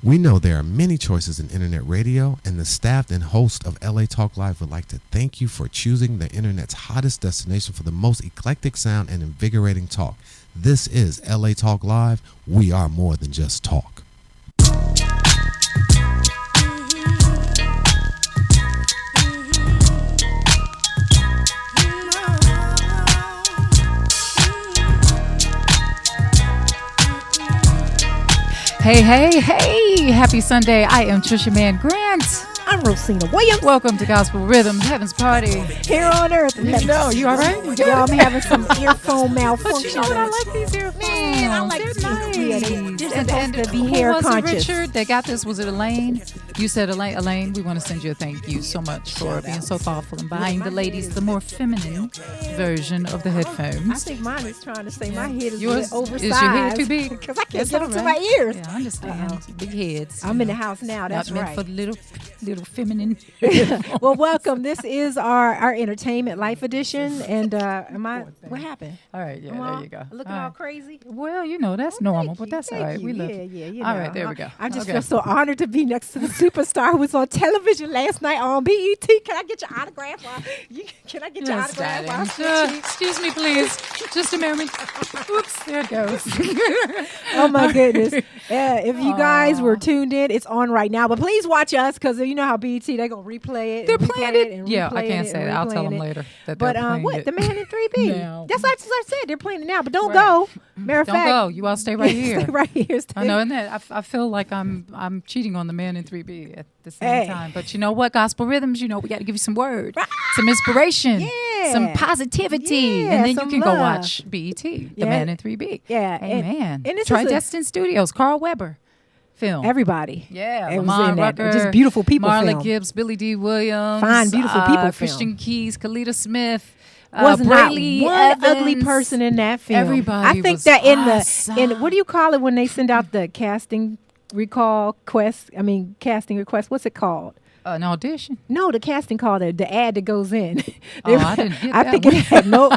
We know there are many choices in internet radio, and the staff and host of LA Talk Live would like to thank you for choosing the internet's hottest destination for the most eclectic sound and invigorating talk. This is LA Talk Live. We are more than just talk. Hey, hey, hey. Happy Sunday. I am Trisha Mann-Grant. I'm Rosina Williams. Welcome to Gospel Rhythms, Heaven's Party. Here on earth. No, you all right? Yeah, I'm having some earphone malfunction. But you know what? I like these earphones. Man, I like these. Nice. Yeah, they're supposed to be who hair was conscious. It, Richard, that got this? Was it Elaine? You said Elaine, we want to send you a thank you so much for being so thoughtful and buying the ladies the more feminine version of the headphones. I think mine is trying to say my head is Yours, oversized. is your head too big? Because I can't That's get all it to right. my ears. Yeah, I understand. Big heads. I'm in the house now. That's Not meant right. for little feminine. Well, welcome. This is our entertainment life edition. And what happened? All right, yeah, there you go. Looking All all right. crazy. Well, you know, that's normal, but that's all right. We love Yeah, it. yeah, you All know. right, there we go. I just Okay. feel so honored to be next to the superstar who was on television last night on BET. Can I get your autograph? Can I get your Yes, autograph? darling. Excuse me, please. Just a moment. Oops, there it goes. Oh my goodness! If you guys were tuned in, it's on right now. But please watch us because you know how BET they're gonna replay it. They're and playing replay it. and Yeah, I replay can't it say and that. I'll tell them replaying it. later that But they're playing what it. the Man in 3B? No. That's what I said. They're playing it now, but don't Right. go. Matter of Don't fact, go. You all stay right here. Stay right here. I know, and that I feel like I'm cheating on the Man in 3B at the same Hey. time. But you know what? Gospel rhythms. You know, we got to give you some word, some inspiration, Yeah. some positivity, Yeah, and then you some can go love. watch BET, the Yeah. Man in 3B. Yeah, Amen. and this is Tridestin Studios, Carl Weber film. Everybody. Yeah, It was Lamont in that. Rucker, Just beautiful people Marla film. Gibbs, Billy D. Williams, Fine, beautiful people Christian film. Keys, Kalita Smith, Was not Braley one Evans. ugly person in that film. Everybody I think was that in awesome. what do you call it when they send out the casting casting request? What's it called? An audition. No, the casting call, the ad that goes in. Oh, I didn't get I that think one. it had no.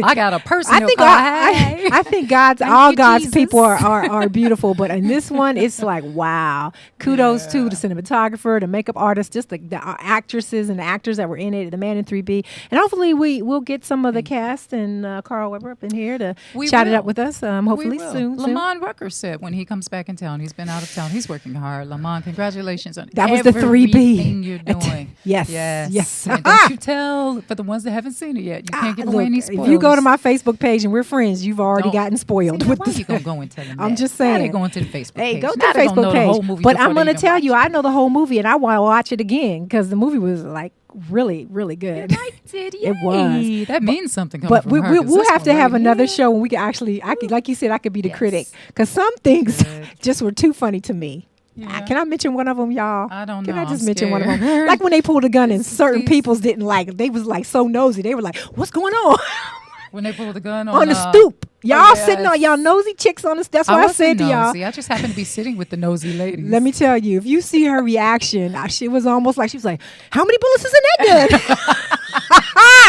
I got a personal I think call. I think Thank all you, God's Jesus. people are beautiful, but in this one, it's like wow. Kudos to the cinematographer, the makeup artist, just the actresses and the actors that were in it, the Man in 3B, and hopefully we'll get some of the cast and Carl Weber up in here to chat it up with us. Hopefully We will. soon. Lamont Rucker said when he comes back in town, he's been out of town. He's working hard. Lamont, congratulations on That was the 3B. everything you're doing. Yes. Yes. And don't you tell, for the ones that haven't seen it yet, you can't give away any spoilers. If you go to my Facebook page and we're friends, you've already gotten spoiled. See, with why this. you gonna go and tell them I'm that? just Now saying. they going to the Facebook Hey, page. go to Now the they gonna know Facebook the whole page. movie But before I'm they going to even tell watch you, it. I know the whole movie, and I want to watch it again because the movie was like really, really good. liked it. It was. Yay. That means something. But Coming from her, 'cause we'll this have to one have right another here- show when we can actually, like you said, I could be the Yes. critic because some things Good. just were too funny to me. Yeah. Can I mention one of them, y'all? I don't Can know. I just I'm mention one of them? scared. Like when they pulled a gun and certain Please. peoples didn't like it. They was like so nosy. They were like, "What's going on?" When they pulled the gun on the on stoop. Y'all yes. sitting on y'all nosy chicks on the. That's what I wasn't said to y'all. nosy. I just happened to be sitting with the nosy ladies. Let me tell you, if you see her reaction, she was almost like she was like, "How many bullets is in that gun?"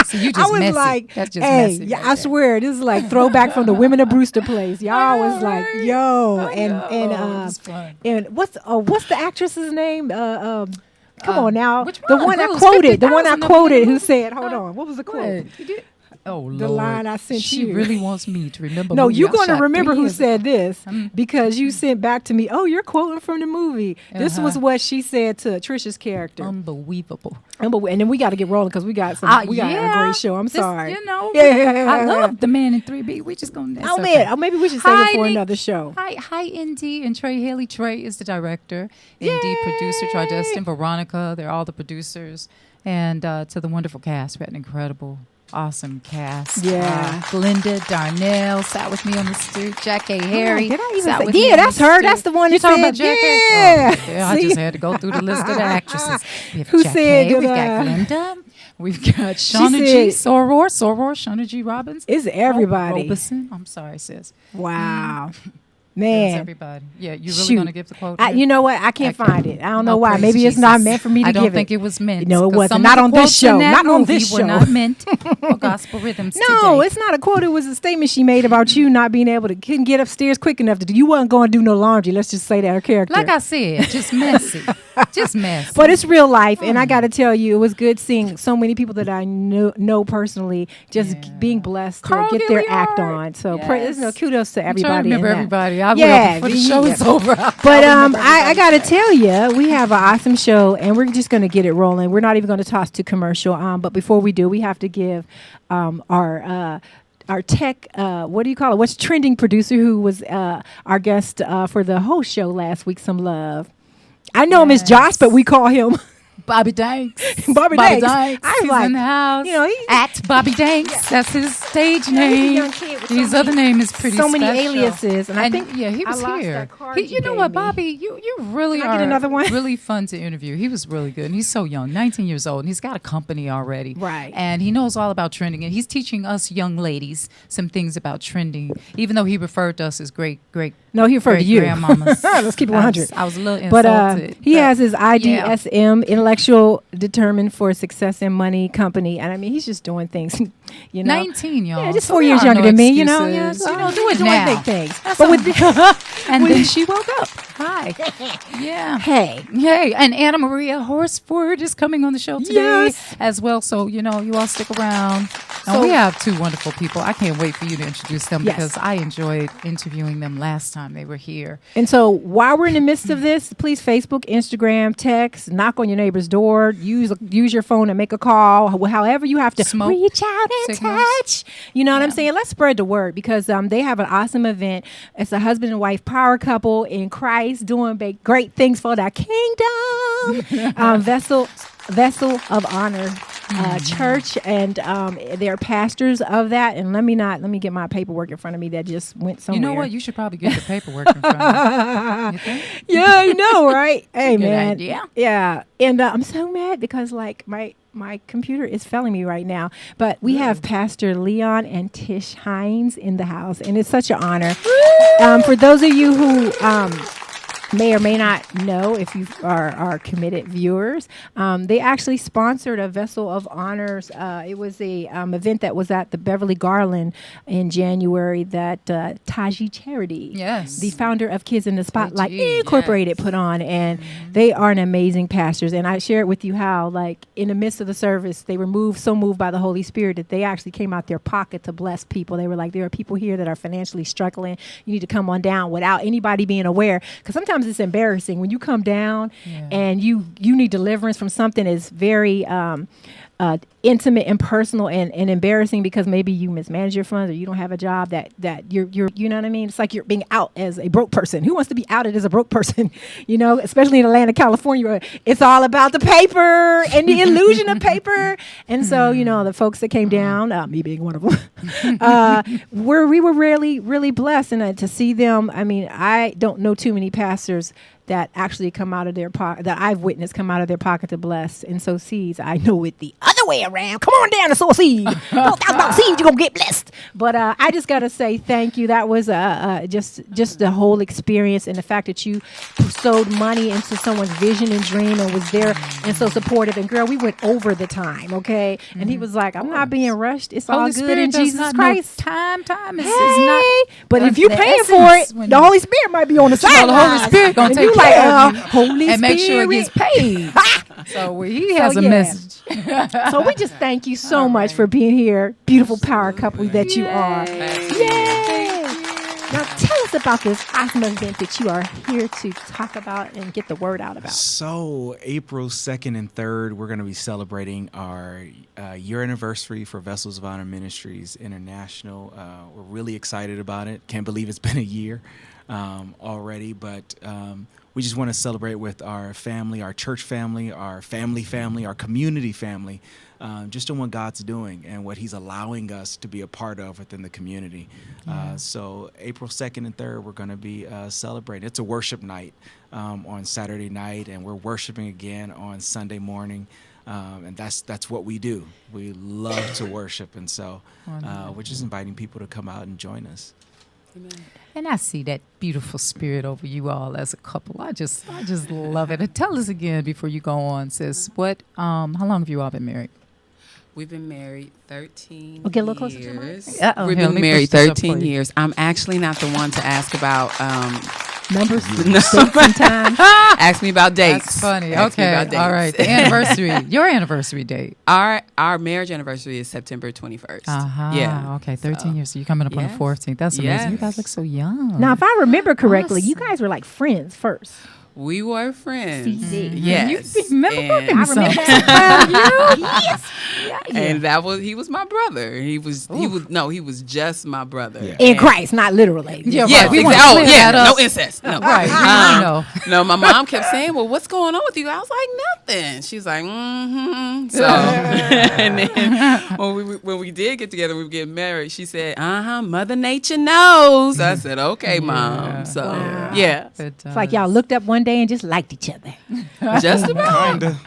So you I just was messy. like, That's just "Hey, messy. yeah, right I there. swear, this is like throwback from the Women of Brewster plays." Y'all was like, right. "Yo," I know. It's fun. and what's the actress's name? Come on now, which the one? one I Bruce, quoted, the one I 50,000 of quoted, them. who said, "Hold on, what was the quote?" What? You did? Oh, The Lord. line I sent she you. really wants me to remember. No, movie you're I going to shot remember 3 who years said ago. this because you sent back to me, "Oh, you're quoting from the movie." This was Uh-huh. what she said to Trisha's character. Unbelievable. And then we got to get rolling because we got got a great show. I'm This- sorry. You know, Yeah. I love the Man in 3B. We just gonna. Oh man, maybe we should save it for another show. Hi, Indy and Trey Haley. Trey is the director. Indy, producer. Tridestin, Veronica. They're all the producers. And to the wonderful cast, we had an incredible, awesome cast. Yeah. Glinda Darnell sat with me on the stoop. Jack A. Harry. Did I even sat say? with me Yeah, on that's the her. stoop. That's the one You that talking said, about Jack A? yeah. Oh, yeah, I See? just had to go through the list of the actresses. We have Who Jack said A, we've that, got Glinda. We've got Shauna G. said- Soror, Shauna G. Robbins. It's everybody. Robeson. I'm sorry, sis. Wow. Man. Everybody. Yeah, you really Shoot. going to give the quote? You know what? I can't find it. I don't know why. praise Maybe it's not Jesus. meant for me to I give don't think it. it was meant. No, it 'cause wasn't. some Not of the on this quotes in show. that Not on movie this were show. not meant for gospel rhythms No, today. it's not a quote. It was a statement she made about you not being able to couldn't get upstairs quick enough to do. You wasn't going to do no laundry. Let's just say that her character. Like I said, just messy. Just messy. But it's real life, and I got to tell you, it was good seeing so many people that I know personally just being blessed Carl to get their Gilliard. act on. So Yes. kudos to I'm trying to everybody. remember in that. everybody. I Yeah, will before the show yeah. is over. But I got to tell you, we have an awesome show, and we're just going to get it rolling. We're not even going to toss to commercial. But before we do, we have to give our tech, what do you call it? What's trending producer who was our guest for the whole show last week some love. I know him as Josh, but we call him Bobby Danks. Bobby Danks. I was was like, in the house. you know, at Bobby Danks. That's his stage he's a name. young kid with His so other many- name is pretty so many special. aliases, and I think he I was lost here. that card You you know gave what, me. Bobby? You really Can I are get another one? really fun to interview. He was really good, and he's so young, 19 years old, and he's got a company already. Right. And he knows all about trending, and he's teaching us young ladies some things about trending. Even though he referred to us as great. No, he referred to you. Grandmamas. Let's keep it 100. I was a little But insulted. he has his yeah. IDSM, Intellectual Determined for Success and Money Company. And I mean, he's just doing things, you know. 19, y'all. Yeah, just So 4 there years are younger no than me, you know. Yeah, excuses. so, You know, do it doing now. big things. That's But all. with And then she woke up. Hi. Yeah. hey, Hey, and Anna Maria Horsford is coming on the show today Yes. as well. So, you know, you all stick around. So- And we have two wonderful people. I can't wait for you to introduce them Yes. because I enjoyed interviewing them last time they were here. and so while we're in the midst of this, please Facebook, Instagram, text, knock on your neighbor's door, use your phone and make a call. However you have to Smoke reach out and signals. touch. You know what I'm Yeah. saying? Let's spread the word because they have an awesome event. It's a husband and wife power couple in Christ doing great things for the kingdom. Vessel of Honor Church, and they're pastors of that. And let me get my paperwork in front of me that just went somewhere. You know what? You should probably get the paperwork in front of you. You think? Yeah, you know, right? Hey, Good man. idea. Yeah, and I'm so mad because like my computer is failing me right now. But we have Pastor Leon and Tish Hines in the house, and it's such an honor. For those of you who may or may not know, if you are committed viewers, they actually sponsored a Vessel of Honors. It was a event that was at the Beverly Garland in January that Taji Charity, Yes. the founder of Kids in the Spotlight TG, Incorporated, put on, and they are an amazing pastors. And I shared with you how, like, in the midst of the service, they were so moved by the Holy Spirit that they actually came out their pocket to bless people. They were like, there are people here that are financially struggling. You need to come on down without anybody being aware, because sometimes it's embarrassing when you come down and you need deliverance from something that's very intimate and personal and embarrassing because maybe you mismanage your funds or you don't have a job that you're you know what I mean? It's like you're being out as a broke person. Who wants to be outed as a broke person? You know, especially in Atlanta, California, where it's all about the paper and the illusion of paper. And so, you know, the folks that came down, me being one of them, we were really blessed. And to see them, I mean, I don't know too many pastors that actually come out of their pocket, that I've witnessed come out of their pocket to bless and sow seeds. I know it the other way around. Come on down and sow a seed. Don't talk about seeds, you're going to get blessed. But I just got to say thank you. That was just the whole experience, and the fact that you sowed money into someone's vision and dream and was there and so supportive. And girl, we went over the time, okay? And he was like, I'm not being rushed. It's all Holy good Spirit in does Jesus not Christ. know time is Hey, not. but if the you're paying for essence it, when the Holy Spirit might be on the You know, side. the Holy Spirit gonna And take you care of you Holy and make sure it gets Spirit. paid. So he has a yeah. message. So we just thank you so much for being here, beautiful power couple that you are. Yay! Now tell us about this awesome event that you are here to talk about and get the word out about. So April 2nd and 3rd, we're going to be celebrating our year anniversary for Vessels of Honor Ministries International. We're really excited about it. Can't believe it's been a year already, but we just want to celebrate with our family, our church family, our family, our community family, just on what God's doing and what he's allowing us to be a part of within the community. So April 2nd and 3rd, we're going to be celebrating. It's a worship night on Saturday night, and we're worshiping again on Sunday morning. And that's what we do. We love to worship, and so we're just inviting people to come out and join us. And I see that beautiful spirit over you all as a couple. I just love it. And tell us again before you go on, sis. How long have you all been married? We've been married 13 Okay, a little closer to the mic. years. Uh-oh, We've here, been let me married push this up 13 for you. years. I'm actually not the one to ask about Numbers, dates, and times. ask me about dates. That's funny. Ask me Okay. about dates. All right. The anniversary. Your anniversary date. Our marriage anniversary is September 21st. Uh-huh. Yeah. Okay. 13 So, years. So you're coming up on the yes. 14th. That's amazing. You Yes. guys look so young. Now, if I remember correctly, you Awesome. guys were like friends first. We were friends. CD. Yes. You remember booking And- something. Yes. And he was my brother. He was just my brother. Yeah. In Christ, not literally. Yeah, Yes, right. We wanna exactly. Oh, clear yeah, that no up. incest. No. Right. No, my mom kept saying, "Well, what's going on with you?" I was like, "Nothing." She's like, "Mm-hmm." So, and then when we did get together, we were getting married. She said, Mother Nature knows. I said, "Okay, Mom." So, Wow. yeah, It's like y'all looked up one day and just liked each other. just about. Kinda.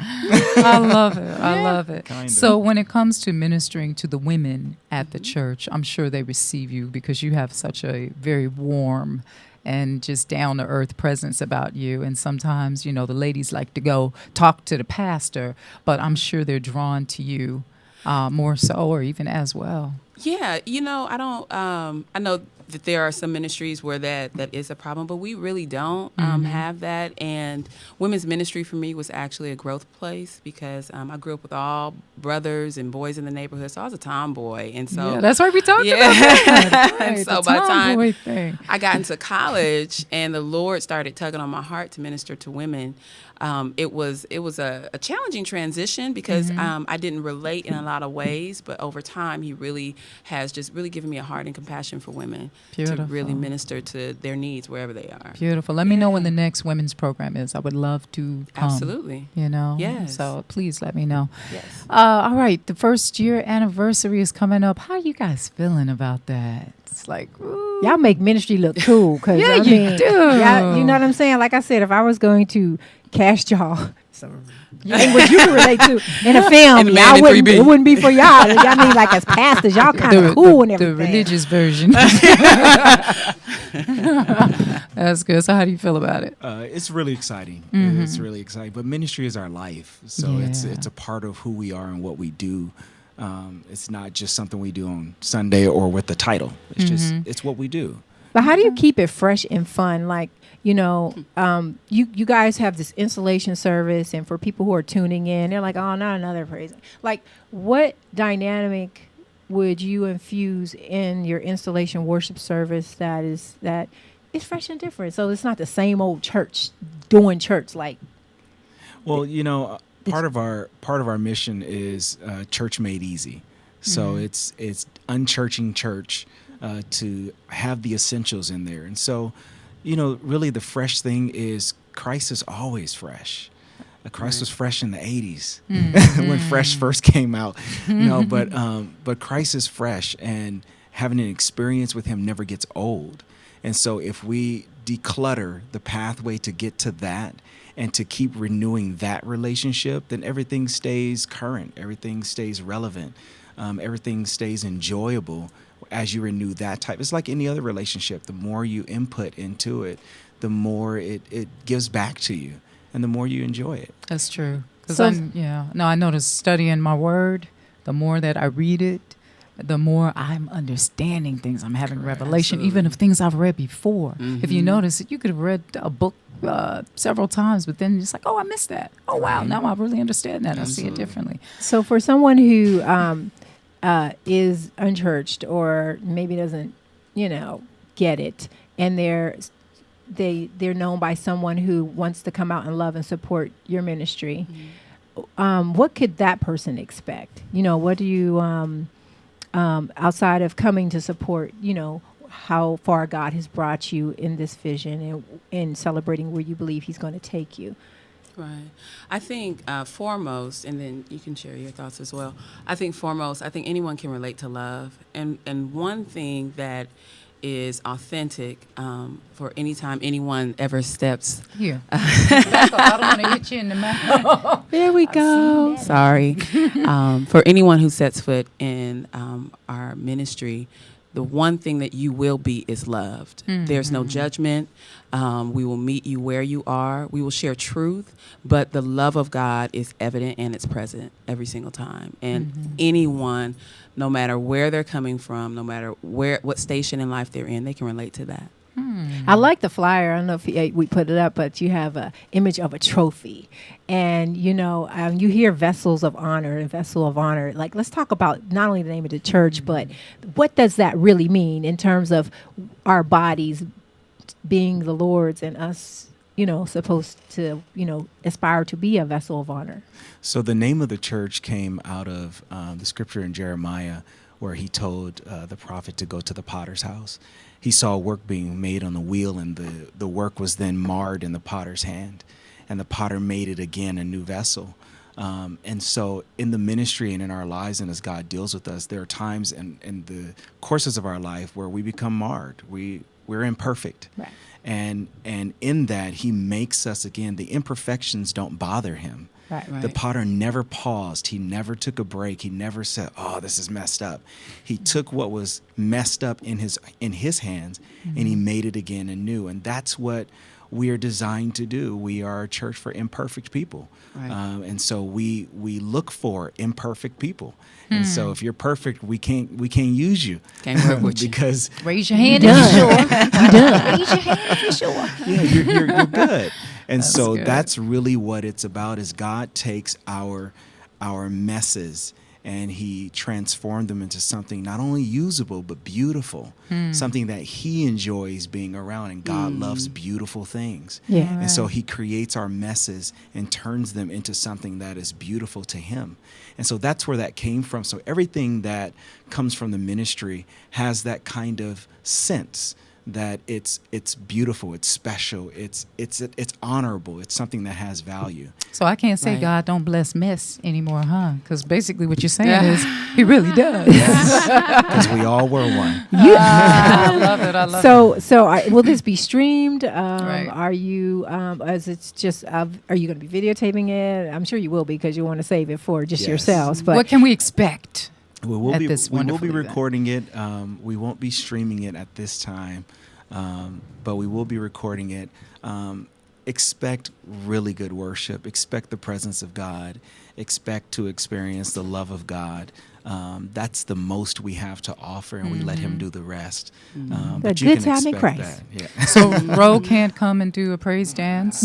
I love it. I love it. Kinda. So when it comes to ministering to the women at the church, I'm sure they receive you because you have such a very warm and just down to earth presence about you. And sometimes, the ladies like to go talk to the pastor, but I'm sure they're drawn to you more so, or even as well. Yeah, I don't. I know that there are some ministries where that is a problem, but we really don't have that. And women's ministry for me was actually a growth place because I grew up with all brothers and boys in the neighborhood, so I was a tomboy, and so Yeah, that's why we talked Yeah. about that. And Right, so the by the time tomboy thing. I got into college and the Lord started tugging on my heart to minister to women. It was a challenging transition because I didn't relate in a lot of ways, but over time He really has just really given me a heart and compassion for women to really Beautiful. minister to their needs wherever they are. Beautiful. Let me know when the next women's program is. I would love to come. Absolutely. Yes. So please let me know. Yes. All right. The first year anniversary is coming up. How are you guys feeling about that? It's like, ooh. Y'all make ministry look cool. Cause Yeah, I you mean, do. y'all, you know what I'm saying? Like I said, if I was going to cast y'all, ain't what you can relate to in a film, In the y'all Man in wouldn't, 3B. it wouldn't be for y'all. I mean, like as pastors, y'all kind of cool and everything. The religious version. That's good. So how do you feel about it? It's really exciting. Mm-hmm. It's really exciting. But ministry is our life, so it's Yeah. a part of who we are and what we do. It's not just something we do on Sunday or with the title. It's just it's what we do. But how do you keep it fresh and fun? Like, you guys have this installation service, and for people who are tuning in, they're like, oh, not another praise. Like, what dynamic would you infuse in your installation worship service that is fresh and different? So it's not the same old church doing church. Like, Well, part of our mission is church made easy. So it's unchurching church to have the essentials in there. And so, really the fresh thing is Christ is always fresh. Christ was fresh in the 80s when Fresh first came out. But Christ is fresh, and having an experience with Him never gets old. And so if we declutter the pathway to get to that and to keep renewing that relationship, then everything stays current, everything stays relevant, everything stays enjoyable as you renew that type. It's like any other relationship. The more you input into it, the more it gives back to you, and the more you enjoy it. That's true. Because So- I notice studying my word, the more that I read it, the more I'm understanding things. I'm having revelation, even of things I've read before. If you notice, you could have read a book several times, but then it's like, oh, I missed that. Oh, wow, now I really understand that. I see it differently. so for someone who is unchurched or maybe doesn't, get it, and they're known by someone who wants to come out and love and support your ministry, what could that person expect? What do you, outside of coming to support, how far God has brought you in this vision and in celebrating where you believe He's going to take you? Right. I think foremost, and then you can share your thoughts as well. I think anyone can relate to love. And one thing that is authentic for any time anyone ever steps. Here. I don't want to hit you in the mouth. There we go. Sorry. For anyone who sets foot in our ministry, the one thing that you will be is loved. There's no judgment. We will meet you where you are. We will share truth, but the love of God is evident and it's present every single time. And anyone, no matter where they're coming from, no matter what station in life they're in, they can relate to that. I like the flyer. I don't know if we put it up, but you have a image of a trophy, and you hear vessels of honor and vessel of honor. Like, let's talk about not only the name of the church, but what does that really mean in terms of our bodies being the Lord's and us, supposed to, aspire to be a vessel of honor. So the name of the church came out of the scripture in Jeremiah, where he told the prophet to go to the potter's house. He saw work being made on the wheel, and the work was then marred in the potter's hand, and the potter made it again a new vessel. And so in the ministry and in our lives, and as God deals with us, there are times in the courses of our life where we become marred. We're imperfect. Right. And in that, he makes us again. The imperfections don't bother him. Right. The potter never paused. He never took a break. He never said, "Oh, this is messed up." He took what was messed up in his hands, and he made it again anew. And that's what we are designed to do. We are a church for imperfect people, Right. And so we look for imperfect people. And so if you're perfect, we can't use you. Can't work with you. Because Raise your hand You if done. you're sure. You done. Raise your hand for sure. yeah, you're good. And That's so good. that's really what it's about, is God takes our messes and he transformed them into something not only usable, but beautiful, something that he enjoys being around. And God loves beautiful things. Yeah. And so he creates our messes and turns them into something that is beautiful to him. And so that's where that came from. So everything that comes from the ministry has that kind of sense that it's beautiful, it's special, it's honorable, it's something that has value. So I can't say Right. God don't bless mess anymore, huh? Because basically what you're saying is he really does. Because we all were one. I love it. I love it. So will this be streamed? Right. Are you, as it's just, are you going to be videotaping it? I'm sure you will, because you want to save it for just Yes. yourselves. But What can we expect? We will At be this we will be wonderful event. recording it. We won't be streaming it at this time, but we will be recording it. Expect really good worship. Expect the presence of God. Expect to experience the love of God. That's the most we have to offer, and we let him do the rest. But The you good can time in expect Christ. that. Yeah. So Ro can't come and do a praise dance.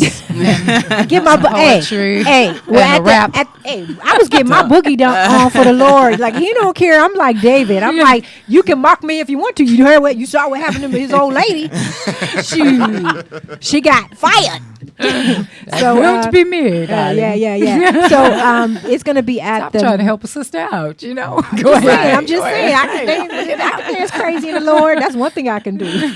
get my Poetry hey, and well, a rap. I was getting my boogie done on for the Lord. Like, he don't care. I'm like David. I'm like, you can mock me if you want to. You heard what you saw what happened to his old lady. She got fired. So won't be me, darling. Yeah. So it's gonna be at Stop the. trying to help a sister out, you know. Go ahead. I'm just saying. I can think out there's crazy in the Lord. That's one thing I can do.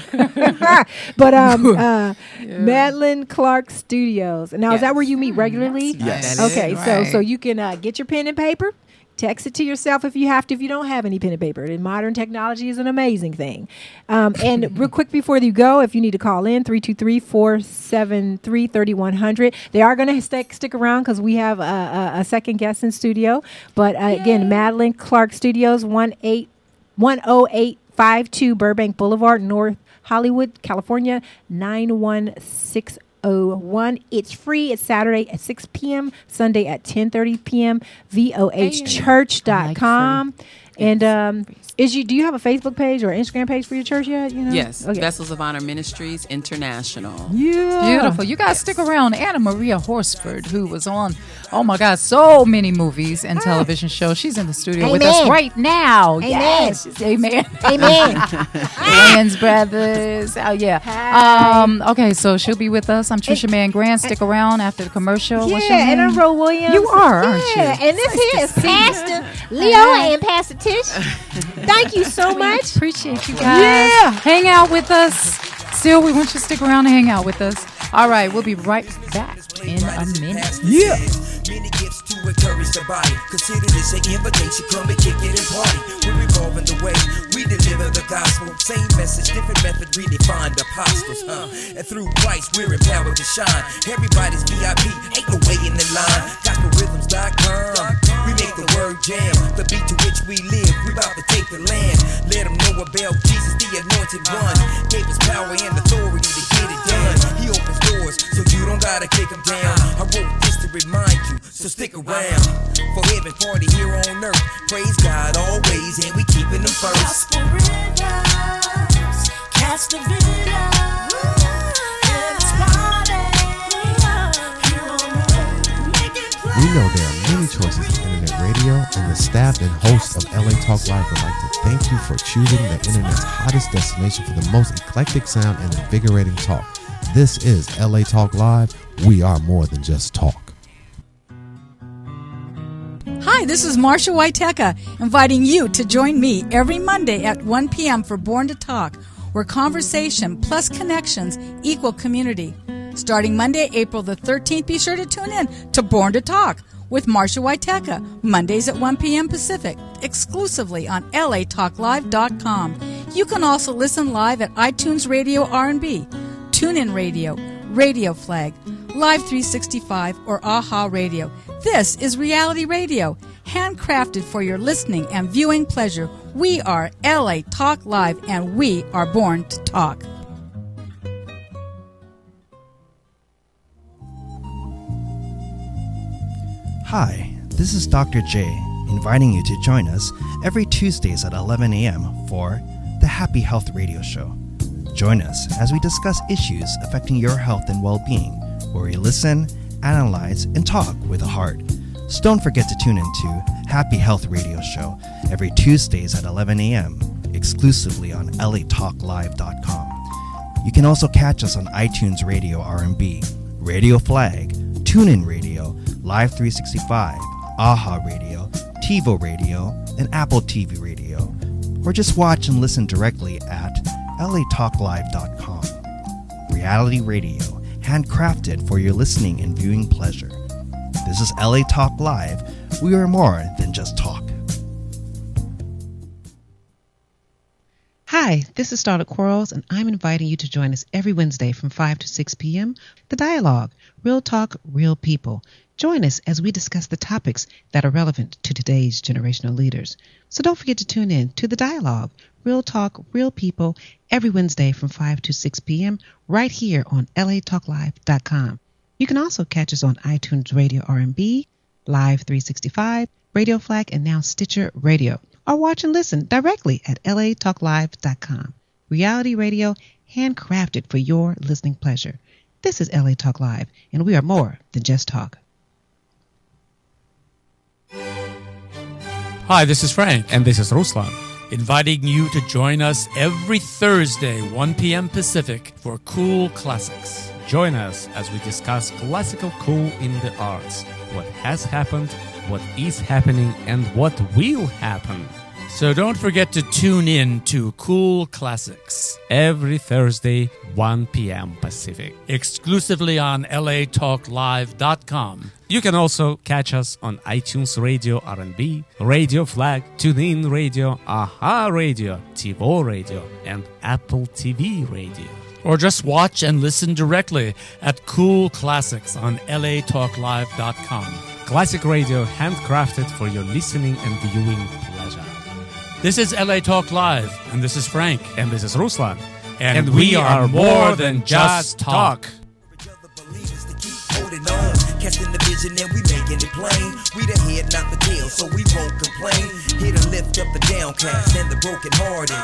But Madeline Clark Studios. Now, is that where you meet regularly? Yes. That is Okay, right. so you can get your pen and paper. Text it to yourself if you have to, if you don't have any pen and paper. And modern technology is an amazing thing. And real quick before you go, if you need to call in, 323-473-3100. They are going to stick around because we have a second guest in studio. But again, Madeline Clark Studios, 10852 Burbank Boulevard, North Hollywood, California, 91601. It's free. It's Saturday at 6 p.m., Sunday at 10:30 p.m. VOHchurch.com. And do you have a Facebook page or Instagram page for your church yet? You know? Yes, Okay. Vessels of Honor Ministries International. Yeah. Beautiful. You guys stick around. Anna Maria Horsford, who was on, oh my God, so many movies and television shows. She's in the studio with us Amen. right now. Amen. Yes. Amen. Amen. Wayans Brothers. Oh, yeah. Okay, so she'll be with us. I'm Trisha Mann-Grant. Stick around after the commercial. What's your Yeah, and name? I'm Ro Williams. You are, aren't you? Yeah, and this here is Pastor Leo and Pastor Tish. Thank you so much. Appreciate you guys. Yeah. Hang out with us. Still, we want you to stick around and hang out with us. All right, we'll be right back in a minute. Yeah. Many gifts to encourage the body. Consider this an invitation. Come and kick it and party. We're revolving the way we deliver the gospel. Same message, different method, redefined apostles. And through Christ, we're empowered to shine. Everybody's VIP, ain't no way in the line. GospelRhythms.com. We make make the word jam. The beat to which we live, we about to take the land. Let them know about Jesus, the anointed one. Gave us power and authority to get it done. He opens doors, so you don't gotta kick them down. I wrote this to remind you, so stick around. For heaven party here on earth. Praise God always, and we keeping them first. Gospel rhythms, catch the video. We know there are many choices in internet radio, and the staff and hosts of LA Talk Live would like to thank you for choosing the internet's hottest destination for the most eclectic sound and invigorating talk. This is LA Talk Live. We are more than just talk. Hi, this is Marsha Waiteka, inviting you to join me every Monday at 1 p.m. for Born to Talk, where conversation plus connections equal community. Starting Monday, April the 13th, be sure to tune in to Born to Talk with Marsha Waiteka, Mondays at 1 p.m. Pacific, exclusively on latalklive.com. You can also listen live at iTunes Radio R&B, TuneIn Radio, Radio Flag, Live 365, or AHA Radio. This is Reality Radio, handcrafted for your listening and viewing pleasure. We are LA Talk Live, and we are born to talk. Hi, this is Dr. J, inviting you to join us every Tuesdays at 11 a.m. for the Happy Health Radio Show. Join us as we discuss issues affecting your health and well-being, where we listen, analyze, and talk with a heart. So don't forget to tune into Happy Health Radio Show every Tuesdays at 11 a.m., exclusively on latalklive.com. You can also catch us on iTunes Radio R&B, Radio Flag, TuneIn Radio, Live 365, AHA Radio, TiVo Radio, and Apple TV Radio. Or just watch and listen directly at latalklive.com. Reality Radio, handcrafted for your listening and viewing pleasure. This is LA Talk Live. We are more than just talk. Hi, this is Starlet Quarles, and I'm inviting you to join us every Wednesday from 5 to 6 p.m. The Dialogue, Real Talk, Real People. Join us as we discuss the topics that are relevant to today's generational leaders. So don't forget to tune in to The Dialogue, Real Talk, Real People, every Wednesday from 5 to 6 p.m. right here on latalklive.com. You can also catch us on iTunes Radio R&B, Live 365, Radio Flag, and now Stitcher Radio. Or watch and listen directly at latalklive.com. Reality radio, handcrafted for your listening pleasure. This is LA Talk Live, and we are more than just talk. Hi, this is Frank. And this is Ruslan. Inviting you to join us every Thursday, 1 p.m. Pacific, for Cool Classics. Join us as we discuss classical cool in the arts, what has happened, what is happening, and what will happen. So don't forget to tune in to Cool Classics every Thursday, 1 p.m. Pacific, exclusively on latalklive.com. You can also catch us on iTunes Radio R&B, Radio Flag, TuneIn Radio, AHA Radio, TiVo Radio, and Apple TV Radio. Or just watch and listen directly at Cool Classics on latalklive.com. Classic radio, handcrafted for your listening and viewing pleasure. This is LA Talk Live, and this is Frank, and this is Ruslan, and we are more than just talk. Holding on, catching the vision and we making it plain. We the head, not the tail, so we won't complain. Here to lift up the downcast and the broken hearted.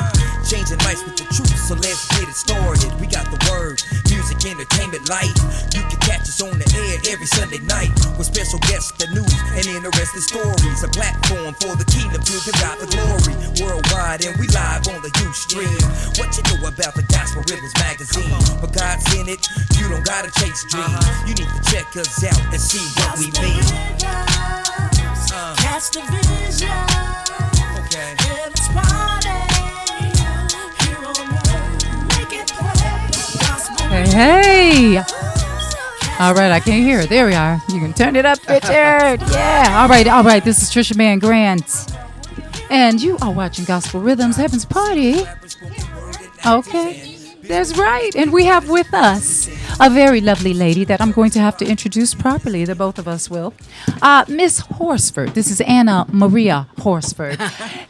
Changing lives with the truth, so let's get it started. We got the word, music, entertainment, life. You can catch us on the air every Sunday night with special guests, the news, and interesting stories. A platform for the kingdom to give God the glory. Worldwide, and we live on the Ustream. What you know about the Gospel Rhythms magazine? But God's in it, you don't gotta chase dreams. You need to check us out and see what we mean. Catch the vision. Okay. Let's party. Here on earth, make it play. Gospel Hey. All right, I can't hear it. There we are. You can turn it up, Richard. Yeah. All right. This is Trisha Mann-Grant. And you are watching Gospel Rhythms Heaven's Party. Okay. That's right. And we have with us a very lovely lady that I'm going to have to introduce properly. The both of us will. Miss Horsford. This is Anna Maria Horsford.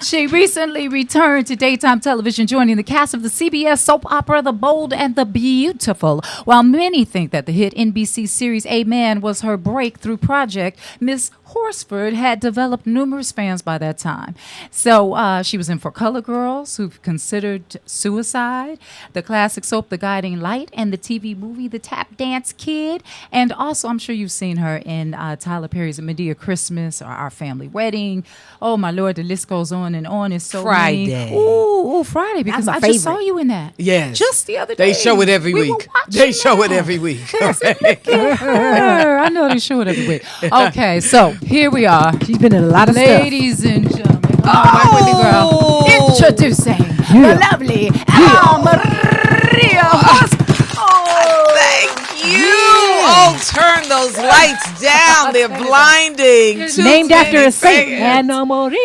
She recently returned to daytime television, joining the cast of the CBS soap opera The Bold and the Beautiful. While many think that the hit NBC series A Man was her breakthrough project, Miss Horsford had developed numerous fans by that time. So she was in For Color Girls, Who've Considered Suicide, the classic soap The Guiding Light, and the TV movie The Tap Dance Kid. And also, I'm sure you've seen her in Tyler Perry's Medea Christmas or Our Family Wedding. Oh, my Lord, the list goes on and on. It's so Friday. many. Ooh, Friday, because my I just favorite. saw you in that. Yes. Just the other day. They show it every We were week. watching They show it that. every week. I know they show it every week. Okay, so here we are. She's been in a lot of stuff. Ladies and gentlemen, come on, right with me, girl. Introducing the lovely Anna Maria Horsford. Thank you. Oh, turn those lights down. They're blinding. Too Named after many a saint, fans. Anna Maria.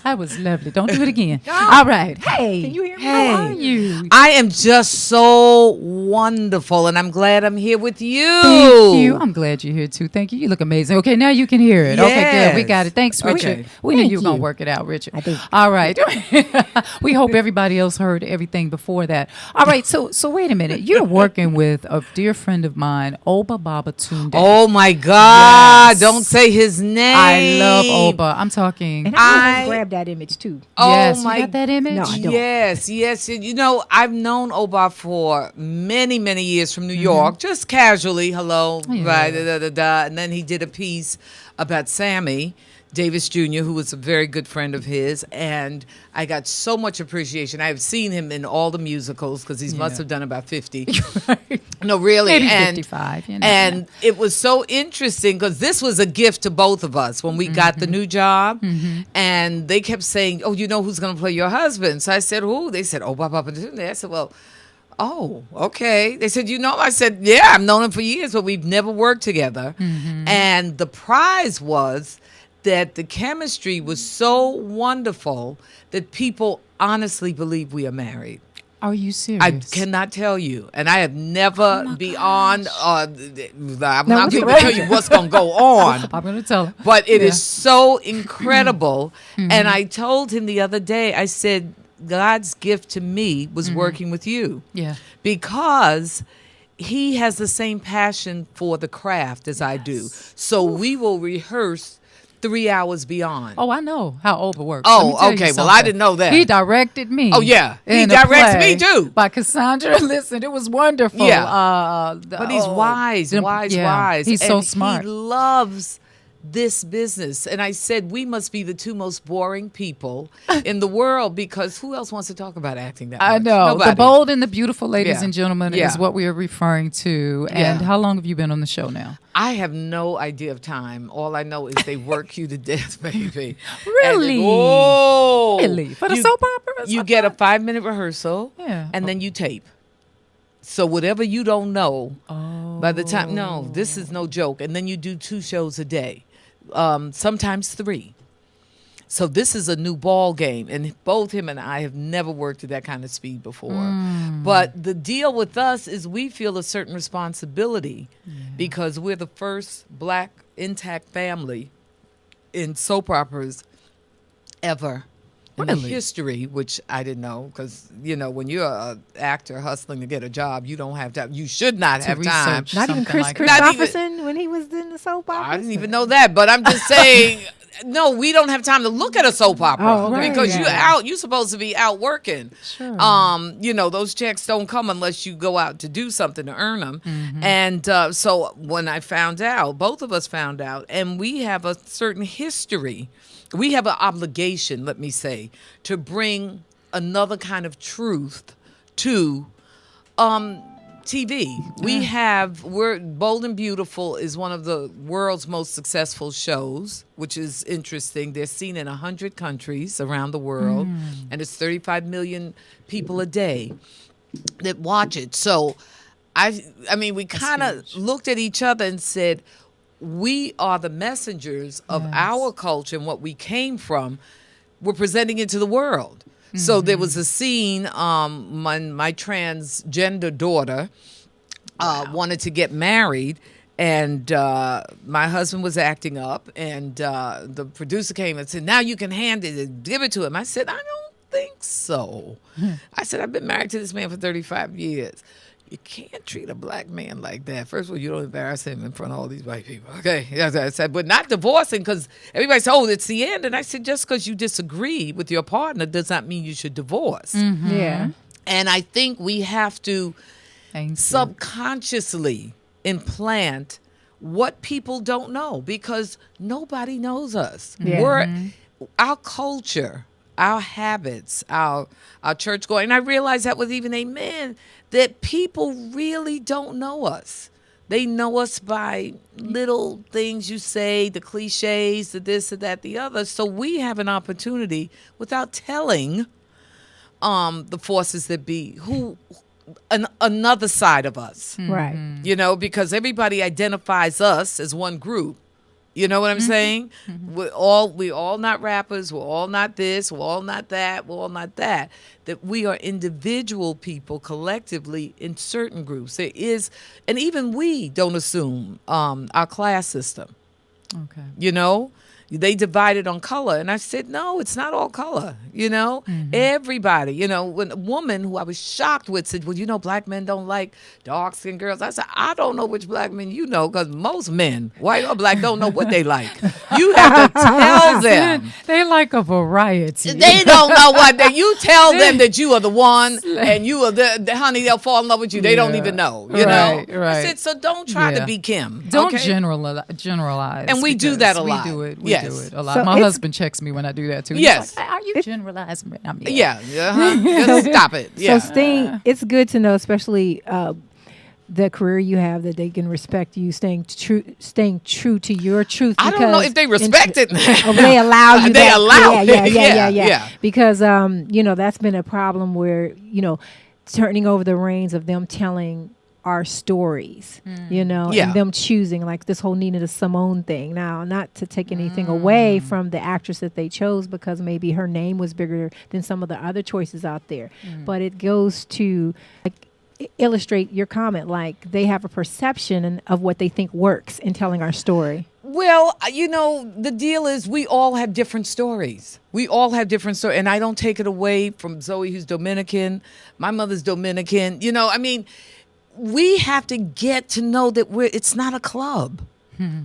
That was lovely. Don't do it again. All right. Hey. Can you hear me? Hey. How are you? I am just so wonderful, and I'm glad I'm here with you. Thank you. I'm glad you're here too. Thank you. You look amazing. Okay, now you can hear it. Okay, good. We Yes. got it. Thanks, Richard. Okay. We knew Thank you were going to you. work it out, Richard. I think. All right. We hope everybody else heard everything before that. All right. So wait a minute. You're working with a dear friend of mine, Oba Baba Tunde. Oh my God! Yes. Don't say his name. I love Oba. I'm talking. And I- I grabbed that image too. Oh Yes, my you got that image? No, I don't. Yes, yes. You know, I've known Oba for many, many years from New Mm-hmm. York, just casually. Hello, Yeah. right, da, da, da. And then he did a piece about Sammy Davis Jr., who was a very good friend of his, and I got so much appreciation. I've seen him in all the musicals because he must have done about 50. No, really. Maybe and 55. You know. and it was so interesting because this was a gift to both of us when we got the new job. And they kept saying, oh, you know who's going to play your husband? So I said, who? They said, oh, Papa Tunde. I said, well, oh, okay. They said, you know? I said, yeah, I've known him for years, but we've never worked together. And the prize was that the chemistry was so wonderful that people honestly believe we are married. Are you serious? I cannot tell you, and I have never beyond. I'm not what's going to wrong? tell you what's going to go on, I'm going to tell him. but it is so incredible. And I told him the other day, I said, God's gift to me was working with you, Yeah. because he has the same passion for the craft as I do. So we will rehearse 3 hours beyond. Oh, I know how Oba works. Oh, Let me tell you okay. Well, I something. didn't know that. He directed me. Oh, yeah. He in a directs play me, too. By Cassandra. Listen, it was wonderful. Yeah. But he's wise. He's so And smart. He loves this business. And I said, we must be the two most boring people in the world, because who else wants to talk about acting that much? I know. Nobody. The Bold and the Beautiful, ladies Yeah. and gentlemen, Yeah. is what we are referring to. And Yeah. how long have you been on the show now? I have no idea of time. All I know is they work you to death, baby. Really? Oh. Really? For the You- soap opera? You get a 5-minute rehearsal, Yeah. and then you tape. So whatever you don't know, by the time, no, this is no joke. And then you do 2 shows a day, sometimes 3. So this is a new ball game, and both him and I have never worked at that kind of speed before. But the deal with us is we feel a certain responsibility because we're the first Black intact family in soap operas ever in the Really? history, which I didn't know, because you know when you're an actor hustling to get a job, you don't have time. You should not To have time. research. Not even Something Chris like that. Not even- Christopherson when he was in the soap opera. I didn't even know that, but I'm just saying, no, we don't have time to look at a soap opera Oh, okay. because Yeah. you're supposed to be out working. Sure. You know, those checks don't come unless you go out to do something to earn them. And so when I found out, both of us found out, and we have a certain history. We have an obligation, let me say, to bring another kind of truth to TV. We're Bold and Beautiful is one of the world's most successful shows, which is interesting. They're seen in 100 countries around the world, and it's 35 million people a day that watch it. So, I mean, we kind of looked at each other and said, we are the messengers of our culture and what we came from. We're presenting it to the world. So there was a scene, my transgender daughter wanted to get married, and my husband was acting up, and the producer came and said, now you can hand it and give it to him. I said, I don't think so. I said, I've been married to this man for 35 years. You can't treat a black man like that. First of all, you don't embarrass him in front of all these white people. Okay. I said, but not divorcing, because everybody said, oh, it's the end. And I said, just because you disagree with your partner does not mean you should divorce. Yeah. And I think we have to subconsciously implant what people don't know, because nobody knows us. Yeah. Our culture, our habits, our church going. And I realized that with even Amen, that people really don't know us. They know us by little things you say, the cliches, the this, the that, the other. So we have an opportunity without telling the forces that be another side of us. Right. You know, because everybody identifies us as one group. You know what I'm saying? We all not rappers. We're all not this. We're all not that. We're all not that. That we are individual people collectively in certain groups. There is, and even we don't assume our class system. Okay. You know, they divided on color, and I said, no, it's not all color. You know, everybody. You know, when a woman who I was shocked with said, well, you know, black men don't like dark-skinned girls. I said, I don't know which black men you know, because most men, white or black, don't know what they like. You have to tell them. They like a variety. They don't know what they. You tell them that you are the one, and you are the honey. They'll fall in love with you. They don't even know. You know. Right. I said, so don't try to be Kim. Don't okay? generalize. And we do that a lot. We do it. Yes. Do it a lot. So My husband checks me when I do that too. He's Yes. like, are you generalizing? I'm Yeah. Just stop it. Yeah. So Sting, it's good to know, especially the career you have, that they can respect you staying true to your truth. I don't know if they respect it. They allow you. They allow it. Yeah. Because you know, that's been a problem where, you know, turning over the reins of them telling our stories, you know, and them choosing, like this whole Nina Simone thing. Now, not to take anything away from the actress that they chose, because maybe her name was bigger than some of the other choices out there, but it goes to illustrate your comment, like they have a perception of what they think works in telling our story. Well, you know, the deal is we all have different stories. We all have different stories. And I don't take it away from Zoe, who's Dominican. My mother's Dominican. You know, I mean, we have to get to know that it's not a club.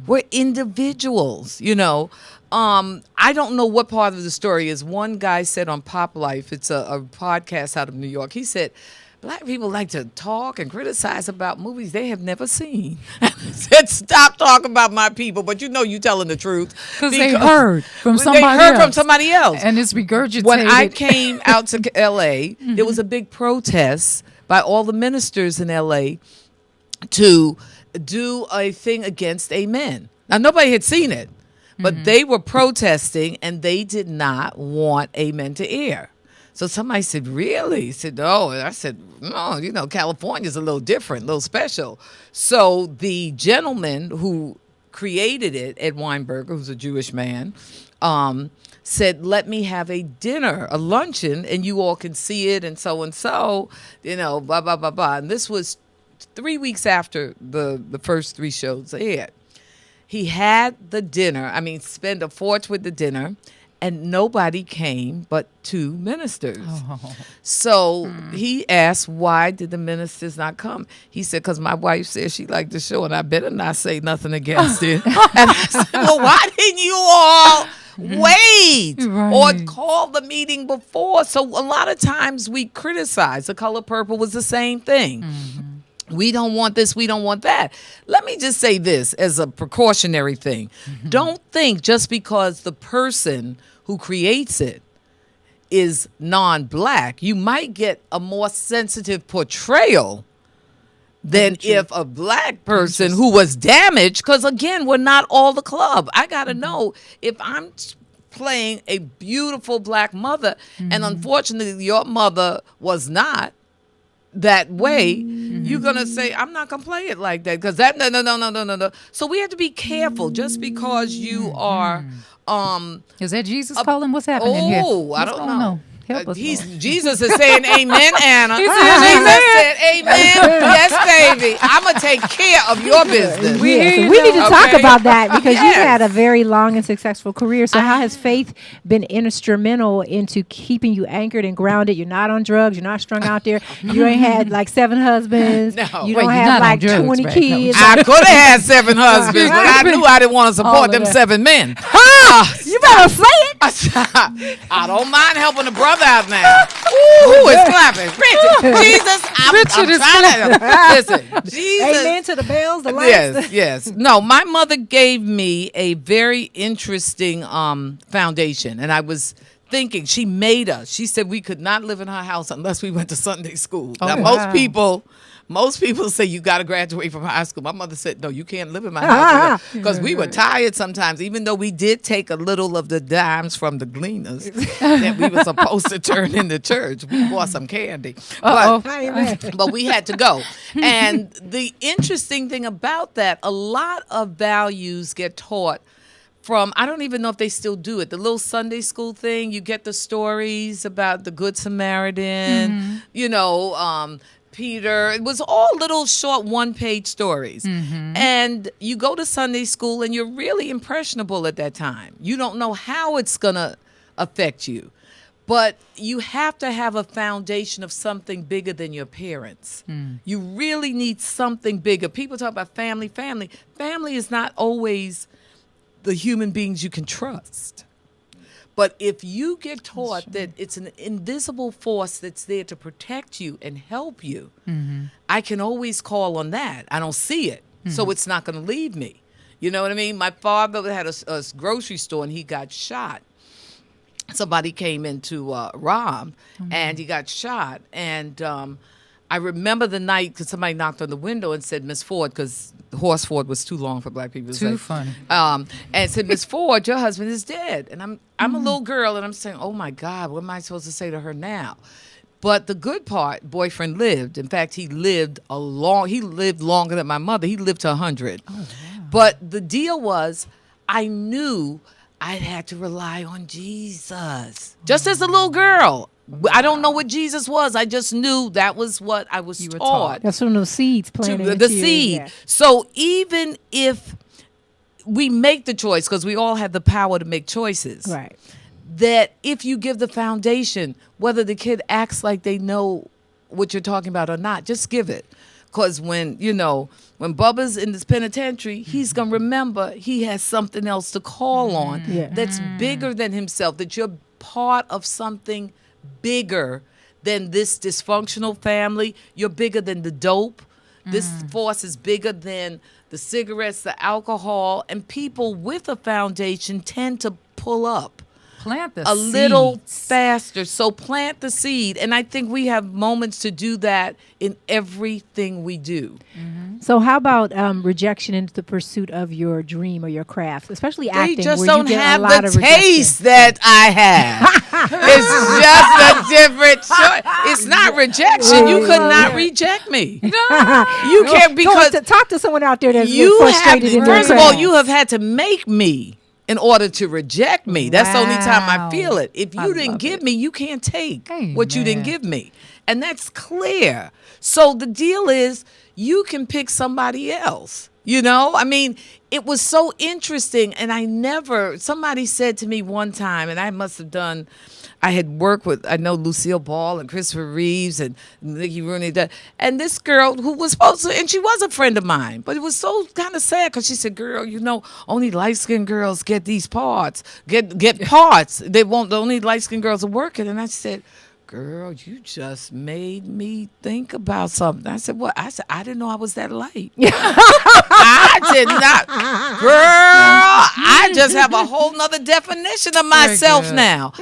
We're individuals, you know. I don't know what part of the story is. One guy said on Pop Life, it's a podcast out of New York, he said, black people like to talk and criticize about movies they have never seen. I said, stop talking about my people, but you know you telling the truth. Because they heard from somebody else. And it's regurgitated. When I came out to L.A., there was a big protest by all the ministers in L.A. to do a thing against Amen. Now, nobody had seen it, but they were protesting, and they did not want Amen to air. So somebody said, really? He said, oh. And I said, no, you know, California's a little different, a little special. So the gentleman who created it, Ed Weinberger, who's a Jewish man, said, let me have a dinner, a luncheon, and you all can see it, and so, you know, blah, blah, blah, blah. And this was 3 weeks after the first 3 shows aired. He had the dinner, spent a fortune with the dinner, and nobody came but 2 ministers. So he asked, why did the ministers not come? He said, because my wife said she liked the show, and I better not say nothing against it. And I said, well, why didn't you all wait or call the meeting before? So a lot of times we criticize. The Color Purple was the same thing. We don't want this, we don't want that. Let me just say this as a precautionary thing. Don't think just because the person who creates it is non-black, you might get a more sensitive portrayal than if a black person who was damaged, because again, we're not all the club. I got to know if I'm playing a beautiful black mother, and unfortunately your mother was not that way, you're gonna say, I'm not gonna play it like that, because that no. So we have to be careful. Just because you are is that Jesus calling? What's happening here? I don't know. Help us, Lord. Jesus is saying amen, Anna. He said Jesus said amen. Yes, baby. I'm going to take care of your business. We hear So you we need to now. talk Okay. about that because you've Yes. had a very long and successful career. So how has faith been instrumental into keeping you anchored and grounded? You're not on drugs. You're not strung out there. You ain't had like 7 husbands. No. You Wait, don't you're have not on like drugs, 20 right? No. kids. I could have had 7 husbands, but I knew I didn't want to All support of them that. 7 men. You better say it. I don't mind helping a brother out now. Who is clapping? Richard. Jesus. I'm Richard is trying to listen. Jesus. Amen to the bells, the lights. Yes, yes. No, my mother gave me a very interesting foundation, and I was thinking she made us. She said we could not live in her house unless we went to Sunday school. Now, most people say you got to graduate from high school. My mother said, no, you can't live in my house because we were tired sometimes, even though we did take a little of the dimes from the gleaners that we were supposed to turn into church. We bought some candy. But we had to go. And the interesting thing about that, a lot of values get taught from, I don't even know if they still do it, the little Sunday school thing. You get the stories about the Good Samaritan, Peter. It was all little short 1-page stories. And you go to Sunday school and you're really impressionable at that time. You don't know how it's going to affect you. But you have to have a foundation of something bigger than your parents. You really need something bigger. People talk about family. Family is not always the human beings you can trust. But if you get taught that it's an invisible force that's there to protect you and help you, I can always call on that. I don't see it, so it's not going to leave me. You know what I mean? My father had a grocery store, and he got shot. Somebody came in to rob, and he got shot. And I remember the night because somebody knocked on the window and said, Miss Ford, because Horsford was too long for black people. Too funny. And said, Miss Ford, your husband is dead. And I'm a little girl, and I'm saying, oh, my God, what am I supposed to say to her now? But the good part, boyfriend lived. In fact, he lived longer than my mother. He lived to 100. Oh, wow. But the deal was, I knew I had to rely on Jesus. Just as a little girl. I don't know what Jesus was. I just knew that was what I was taught. That's from those seeds planted. The seed. Yeah. So even if we make the choice, because we all have the power to make choices. Right. That if you give the foundation, whether the kid acts like they know what you're talking about or not, just give it. Because when Bubba's in this penitentiary, he's going to remember he has something else to call on that's bigger than himself, that you're part of something bigger than this dysfunctional family. You're bigger than the dope. This force is bigger than the cigarettes, the alcohol, and people with a foundation tend to pull up. Plant the a seeds. Little faster. So plant the seed. And I think we have moments to do that in everything we do. So how about rejection into the pursuit of your dream or your craft, especially acting? They just where don't you get have a lot the of taste that I have. It's just a different choice. It's not rejection. You could not reject me. You can't, because talk to someone out there that's you frustrated in their first of all, craft. you have had to make me in order to reject me. That's the only time I feel it. If you didn't give me, you can't take what you didn't give me. And that's clear. So the deal is you can pick somebody else. I mean, it was so interesting. And somebody said to me one time, and I had worked with, I know Lucille Ball and Christopher Reeves and Nikki Rooney, and this girl who was supposed to, and she was a friend of mine, but it was so kind of sad because she said, girl, only light-skinned girls get these parts, get parts. They won't, the only light-skinned girls are working. And I said, girl, you just made me think about something. I said, what? I said, I didn't know I was that light. I did not. Girl, I just have a whole nother definition of myself now.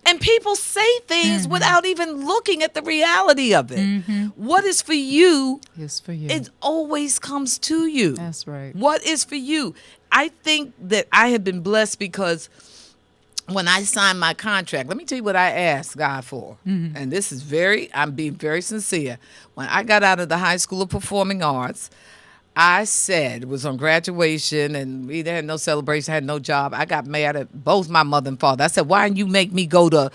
And people say things without even looking at the reality of it. What is for you is for you. It always comes to you. That's right. What is for you? I think that I have been blessed because when I signed my contract, let me tell you what I asked God for. And this is I'm being very sincere. When I got out of the High School of Performing Arts, I said, it was on graduation, and we had no celebration, had no job. I got mad at both my mother and father. I said, why didn't you make me go to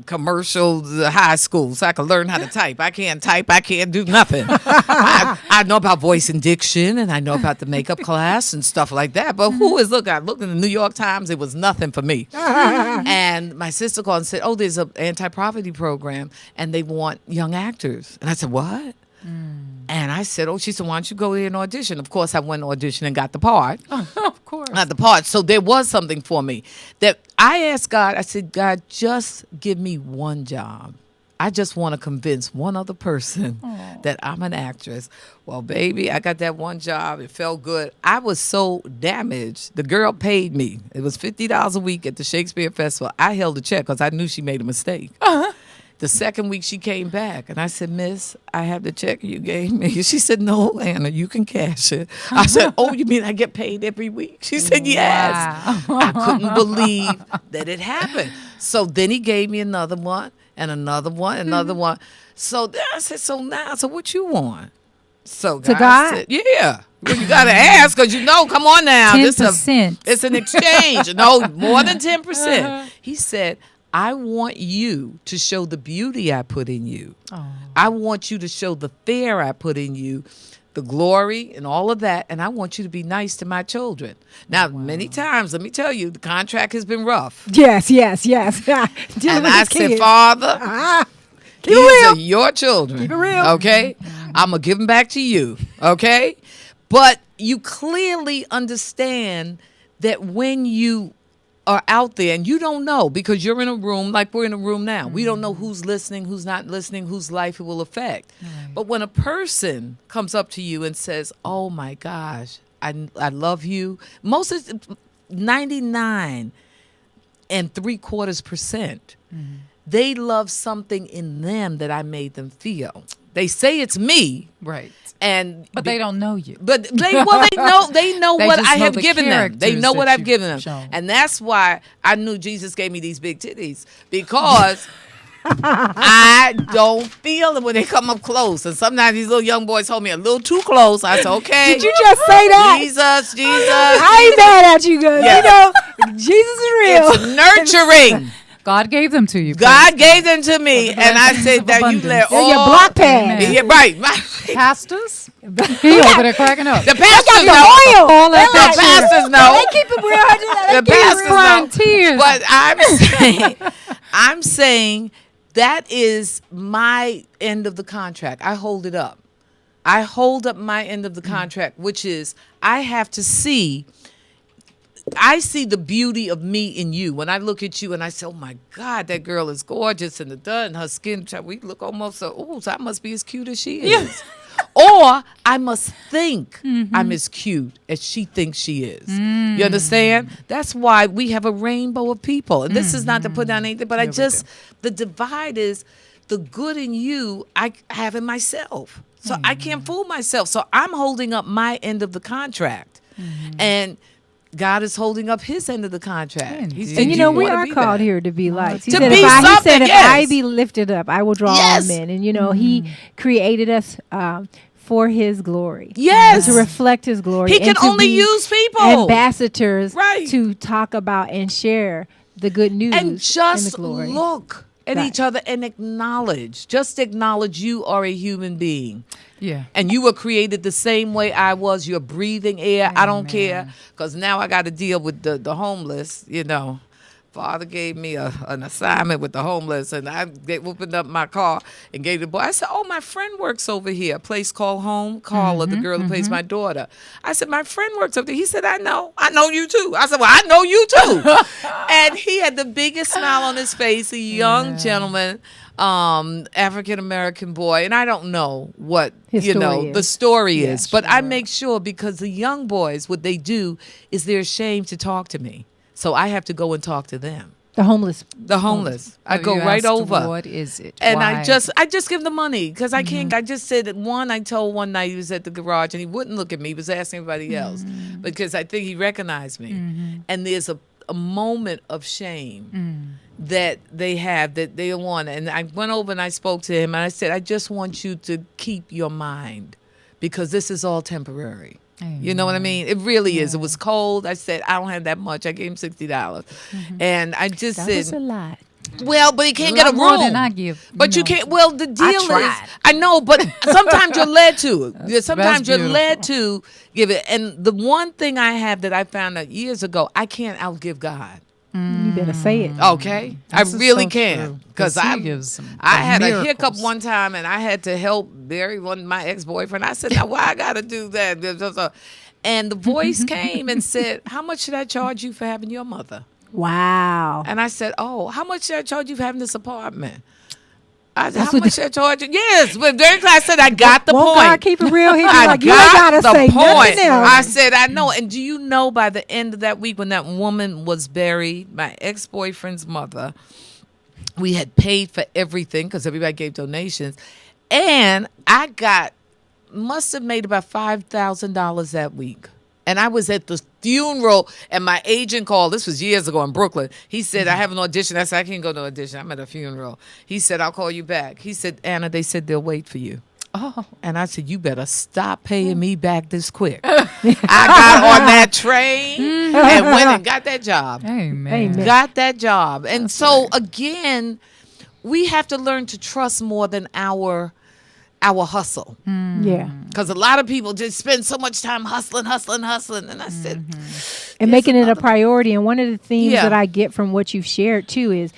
commercial high school so I could learn how to type? I can't type. I can't do nothing. I know about voice and diction, and I know about the makeup class and stuff like that. But I looked in the New York Times. It was nothing for me. And my sister called and said, oh, there's an anti-poverty program, and they want young actors. And I said, what? And I said, she said, why don't you go there and audition? Of course, I went and auditioned and got the part. Of course. Not the part. So there was something for me that I asked God. I said, God, just give me one job. I just want to convince one other person that I'm an actress. Well, baby, I got that one job. It felt good. I was so damaged. The girl paid me. It was $50 a week at the Shakespeare Festival. I held a check because I knew she made a mistake. The second week she came back, and I said, Miss, I have the check you gave me. She said, no, Anna, you can cash it. I said, oh, you mean I get paid every week? She said, yes. Wow. I couldn't believe that it happened. So then he gave me another one and another one, another one. So then I said, so what you want? So God said, yeah. Well, you got to ask because come on now. 10%. It's an exchange. No, more than 10%. He said, I want you to show the beauty I put in you. Oh. I want you to show the fear I put in you, the glory and all of that. And I want you to be nice to my children. Now, many times, let me tell you, the contract has been rough. Yes. And I said, Father, these are your children. Keep it real. Okay? I'm going to give them back to you. Okay? But you clearly understand that when you are out there and you don't know because you're in a room like we're in a room now. We don't know who's listening, who's not listening, whose life it will affect. Right. But when a person comes up to you and says, oh my gosh, I love you. Most of 99 and 3/4%, they love something in them that I made them feel. They say it's me. Right. But they don't know you. But they know They what I know have the given them. They know what characters I've given them. shown. And that's why I knew Jesus gave me these big titties because I don't feel them when they come up close. And sometimes these little young boys hold me a little too close. I said, okay. Did you just say that? Jesus. I ain't mad at you guys. Yeah. Jesus is real. It's nurturing. God gave them to you. God gave them to me, and I said that you let all your block pad. Yeah, right. Pastors, he over there cracking up. The pastors know. All that The pastors know. They keep it real. The pastors know. Tears. But I'm saying that is my end of the contract. I hold it up. I hold up my end of the contract, which is I have to see. I see the beauty of me in you. When I look at you and I say, oh my God, that girl is gorgeous and her skin, we look almost so I must be as cute as she is. Yes. Or I must think I'm as cute as she thinks she is. You understand? That's why we have a rainbow of people. And this is not to put down anything, but the divide is the good in you I have in myself. So I can't fool myself. So I'm holding up my end of the contract. And God is holding up his end of the contract. And we are called here to be lights. He said, if I be lifted up, I will draw all men. And, he created us for his glory. Yes. To reflect his glory. He can only use people. Ambassadors to talk about and share the good news and just the glory. Look at each other and acknowledge. Just acknowledge you are a human being. Yeah. And you were created the same way I was. You're breathing air. Amen. I don't care. Because now I got to deal with the homeless, Father gave me an assignment with the homeless, and I opened up my car and gave the boy. I said, oh, my friend works over here, a place called Home. Carla, the girl who plays my daughter. I said, my friend works over there. He said, I know you too. I said, well, I know you too. And he had the biggest smile on his face, a young gentleman, African-American boy. And I don't know what, the story is. But I make sure because the young boys, what they do is they're ashamed to talk to me. So I have to go and talk to them. The homeless. I go right over. What is it? And why? I just give the money because I can't. I just said that I told one night he was at the garage and he wouldn't look at me. He was asking everybody else because I think he recognized me. And there's a moment of shame that they have that they want. And I went over and I spoke to him and I said, I just want you to keep your mind because this is all temporary. You know what I mean? It really is. It was cold. I said, I don't have that much. I gave him $60. And I just That said, was a lot. well, but he can't get a More room. than I give. But you can't. Well, the deal is, tried. I know, but sometimes you're led to. Sometimes you're beautiful. led to give it. And the one thing I have that I found out years ago, I can't outgive God. You better say it. Okay, This I is really so can true. because 'Cause he I gives some had a miracles. hiccup one time and I had to help bury my ex-boyfriend. I said, "Now why I got to do that?" And the voice came and said, "How much should I charge you for having your mother?" Wow. And I said, "Oh, how much should I charge you for having this apartment?" I said, That's "How what much should I charge you?" Yes, but very clear. I said, "I got the Won't point." God keep it real? He be I like, you ain't got gotta the say point. nothing else. I said, I know. And do you know by the end of that week when that woman was buried, my ex-boyfriend's mother, we had paid for everything because everybody gave donations. And I must have made about $5,000 that week. And I was at the funeral, and my agent called. This was years ago in Brooklyn. He said, I have an audition. I said, I can't go to an audition. I'm at a funeral. He said, I'll call you back. He said, Anna, they said they'll wait for you. Oh, and I said, you better stop paying me back this quick. I got on that train and went and got that job. Amen. Got that job. And so, again, we have to learn to trust more than our hustle. Yeah. Because a lot of people just spend so much time hustling. And I said, And making it a priority. And one of the themes Yeah. that I get from what you've shared too is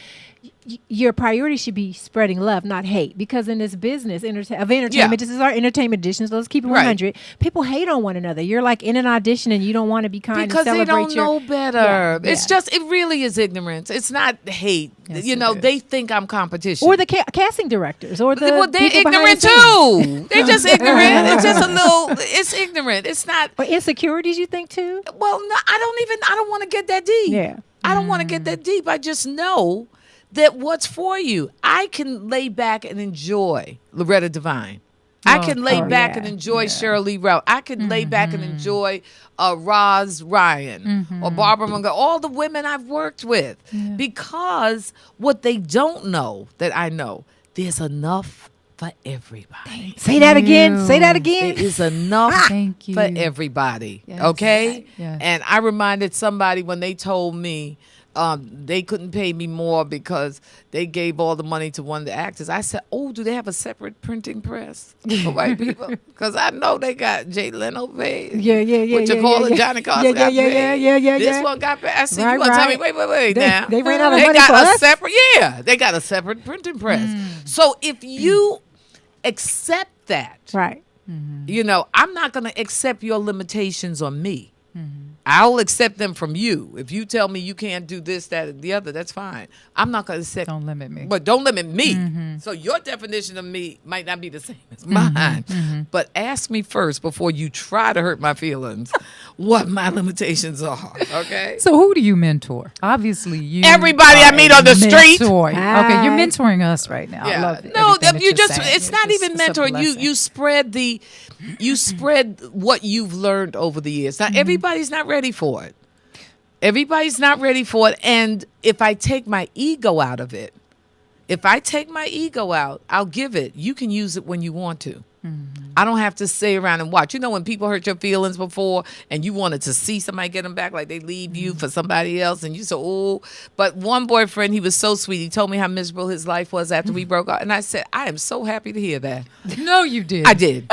your priority should be spreading love, not hate. Because in this business of entertainment, Yeah. this is our entertainment edition, so let's keep it Right. 100. People hate on one another. You're like in an audition and you don't want to be kind because and they celebrate don't know better. Yeah, It's yeah. just, it really is ignorance. It's not hate. Yes, you it know, is. they think I'm competition. Or the casting directors or the well, they're people behind ignorant the scenes. too. They're just ignorant. It's just a little, it's ignorant. It's not, Or insecurities, you think too? well, no, I don't want to get that deep. Yeah. I don't want to get that deep. I just know that what's for you. I can lay back and enjoy Loretta Devine. I can lay back and enjoy Cheryl Lee Ralph. I can lay back and enjoy Roz Ryan or Barbara Munger, all the women I've worked with. Because what they don't know that I know, there's enough for everybody. Say that again. Say that again. There is enough Thank you. for everybody. Yes. Okay? Yes. And I reminded somebody when they told me they couldn't pay me more because they gave all the money to one of the actors. I said, oh, do they have a separate printing press for white people? Because I know they got Jay Leno paid. Yeah. What you call it, Johnny Carson got paid. Yeah. This one got paid. I said, Right, you want to tell me, right. wait now. They ran out of They money got for a us? separate, they got a separate printing press. So if you accept that, Right. you know, I'm not going to accept your limitations on me. I'll accept them from you. If you tell me you can't do this, that, and the other, that's fine. I'm not going to accept. Don't limit me. But don't limit me. So your definition of me might not be the same as mine. But ask me first before you try to hurt my feelings what my limitations are. Okay? So who do you mentor? Obviously, you. Everybody are I meet a on the street. mentor. Okay, Hi. you're mentoring us right now. I Yeah. love No, everything that you you're just saying. it's not even it's a mentoring. You blessing. you spread what you've learned over the years. Now everybody's not ready for it. Everybody's not ready for it. And if I take my ego out of it, I'll give it. You can use it when you want to. I don't have to stay around and watch. You know when people hurt your feelings before and you wanted to see somebody get them back, like they leave you for somebody else and you say, oh. But one boyfriend, he was so sweet. He told me how miserable his life was after we broke up. And I said, I am so happy to hear that. No, you did. I did.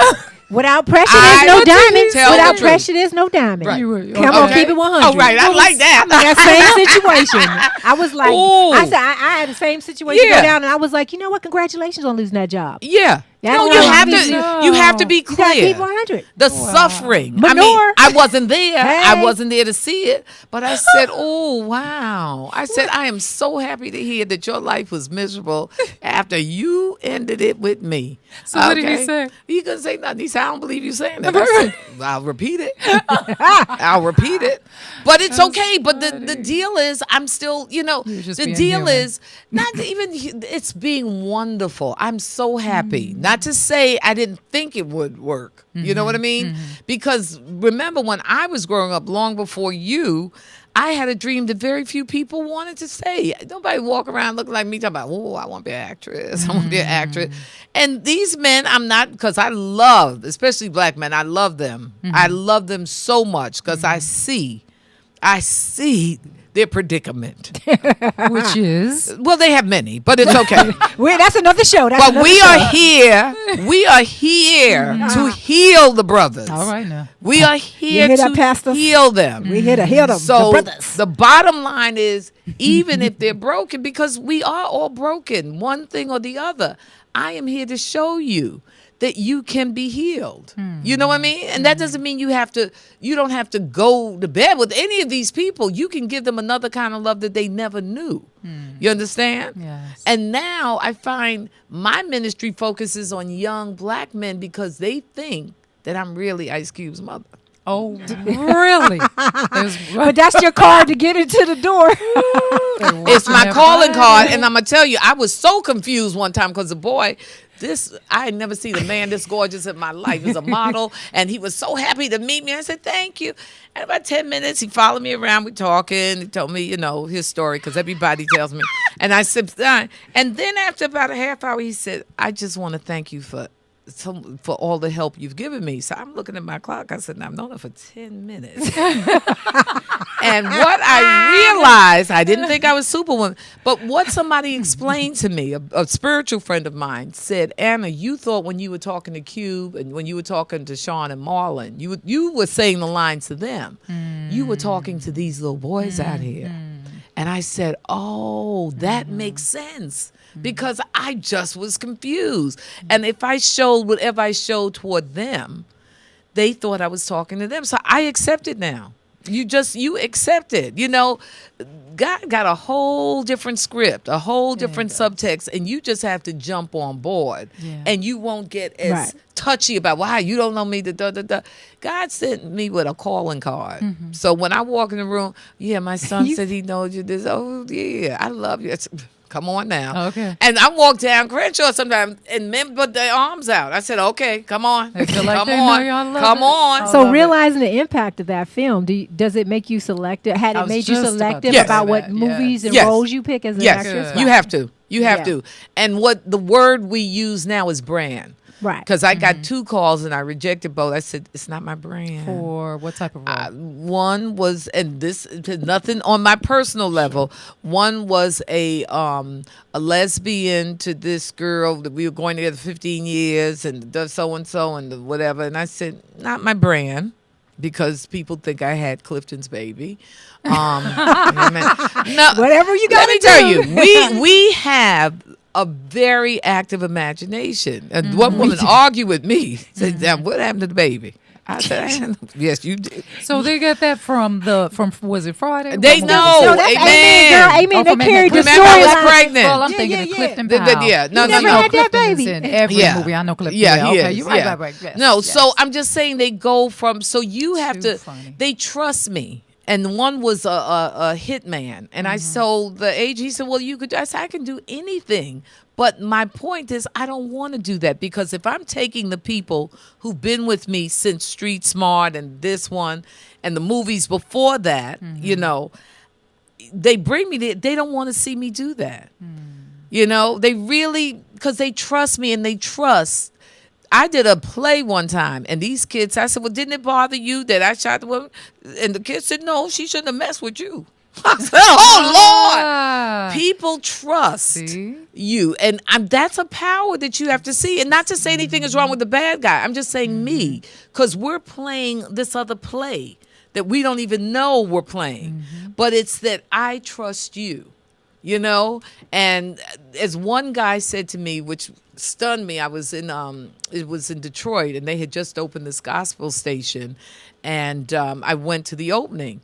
Without pressure, I there's no want you to diamond. tell Without the pressure, there's no diamond. Right. You were- Come on, Okay. keep it 100. Oh, right. I like that. I'm in that same situation. I was like, Ooh. I said, I had the same situation Yeah. go down, and I was like, you know what? Congratulations on losing that job. Yeah. That No, one you have obviously- to. You have to be You gotta keep clear. 100. The suffering. I mean, Manure. I wasn't there. I Hey. wasn't there to see it. But I said, oh, wow. I said, I am so happy to hear that your life was miserable after you ended it with me. So what did he say? He couldn't say nothing. He said, I don't believe you saying that. I said, I'll repeat it. I'll repeat it. But it's okay. But the deal is, I'm still, you know, You're just the being deal human. is not even, it's being wonderful. I'm so happy. Not to say I didn't think it would work. You know what I mean? Because remember when I was growing up, long before you, I had a dream that very few people wanted to say. Nobody walk around looking like me talking about, oh, I want to be an actress. I want to be an actress. And these men, I'm not, because I love, especially black men, I love them. I love them so much because I see their predicament. Which is? Well, they have many, but it's okay. Wait, that's another show. But we are here to heal the brothers. All right now. We are here hear that, to Pastor? heal them. We here to heal them, So the brothers. the bottom line is, even if they're broken, because we are all broken, one thing or the other, I am here to show you that you can be healed. You know what I mean? And that doesn't mean you don't have to go to bed with any of these people. You can give them another kind of love that they never knew. You understand? Yes. And now I find my ministry focuses on young black men because they think that I'm really Ice Cube's mother. Oh, really? But that's your card to get into the door. It's my calling card, and I'm gonna tell you, I was so confused one time because the boy, I had never seen a man this gorgeous in my life. He was a model, and he was so happy to meet me. I said, thank you. And about 10 minutes, he followed me around. We talking. He told me, his story, because everybody tells me. And I said, and then after about a half hour, he said, I just want to thank you for all the help you've given me. So I'm looking at my clock. I said, I've known her for 10 minutes. And what I realized, I didn't think I was Superwoman, but what somebody explained to me, a spiritual friend of mine said, Anna, you thought when you were talking to Cube and when you were talking to Sean and Marlon, you were saying the lines to them. You were talking to these little boys out here. And I said, oh, that makes sense. Because I just was confused. And if I showed whatever I showed toward them, they thought I was talking to them. So I accept it now. You accept it. God got a whole different script, a whole different subtext, and you just have to jump on board. Yeah. And you won't get as touchy about, why you don't know me. God sent me with a calling card. So when I walk in the room, my son said he knows you this. Oh, yeah, I love you. Come on now. Okay. And I walk down Crenshaw sometimes and men put their arms out. I said, okay, come on. Come on. So realizing the impact of that film, does it make you selective? Had it made you selective about what movies and roles you pick as an actress? You have to. You have to. And what the word we use now is brand. Right. Because I got 2 calls and I rejected both. I said, it's not my brand. For what type of role? One was, and this nothing on my personal level. One was a lesbian to this girl that we were going together 15 years and does so-and-so and whatever. And I said, not my brand. Because people think I had Clifton's baby. No, whatever you got to do. Let me tell you, we have a very active imagination. And one woman argued with me, said, what happened to the baby? I said, yes, you did. So they got that from was it Friday? They know. No, that's Amen, girl. Amen. They carried the story. I was pregnant. Well, I'm thinking of Clifton Powell. No. Had that baby. In every movie. I know Clifton. Yeah, okay, is. You're right. Yes, no, yes. So I'm just saying they go from, so you have Too to, funny. they trust me. And one was a hitman. And I told the agent, he said, well, I said, I can do anything. But my point is, I don't want to do that because if I'm taking the people who've been with me since Street Smart and this one and the movies before that, they bring me there. They don't want to see me do that. They really, because they trust me and they trust. I did a play one time, and these kids, I said, well, didn't it bother you that I shot the woman? And the kids said, no, she shouldn't have messed with you. I said, oh, Lord. People trust you. And that's a power that you have to see. And not to say anything is wrong with the bad guy. I'm just saying me, because we're playing this other play that we don't even know we're playing. But it's that I trust you, And as one guy said to me, which stunned me, I was it was in Detroit, and they had just opened this gospel station. And I went to the opening.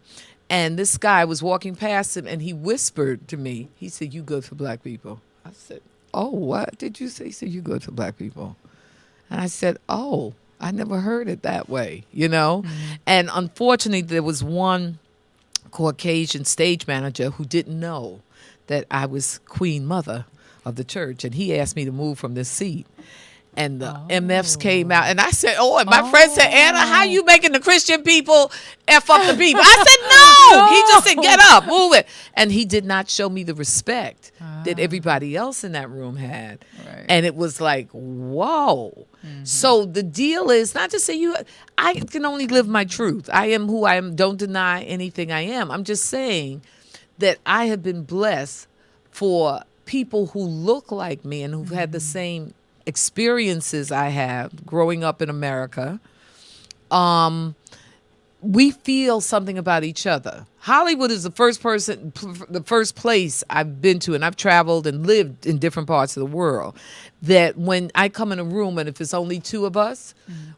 And this guy was walking past him, and he whispered to me. He said, you good for black people. I said, oh, what did you say? He said, you good for black people. And I said, oh, I never heard it that way, And unfortunately, there was one Caucasian stage manager who didn't know that I was Queen Mother of the church. And he asked me to move from this seat. And the MFs came out, and I said, "Oh!" And my friend said, "Anna, how you making the Christian people f up the people?" I said, "No." He just said, "Get up, move it," and he did not show me the respect that everybody else in that room had, and it was like, whoa. So the deal is not to say I can only live my truth. I am who I am. Don't deny anything I am. I'm just saying that I have been blessed for people who look like me and who've had the same experiences I have growing up in America. We feel something about each other. Hollywood is the first place I've been to, and I've traveled and lived in different parts of the world, that when I come in a room and if it's only two of us,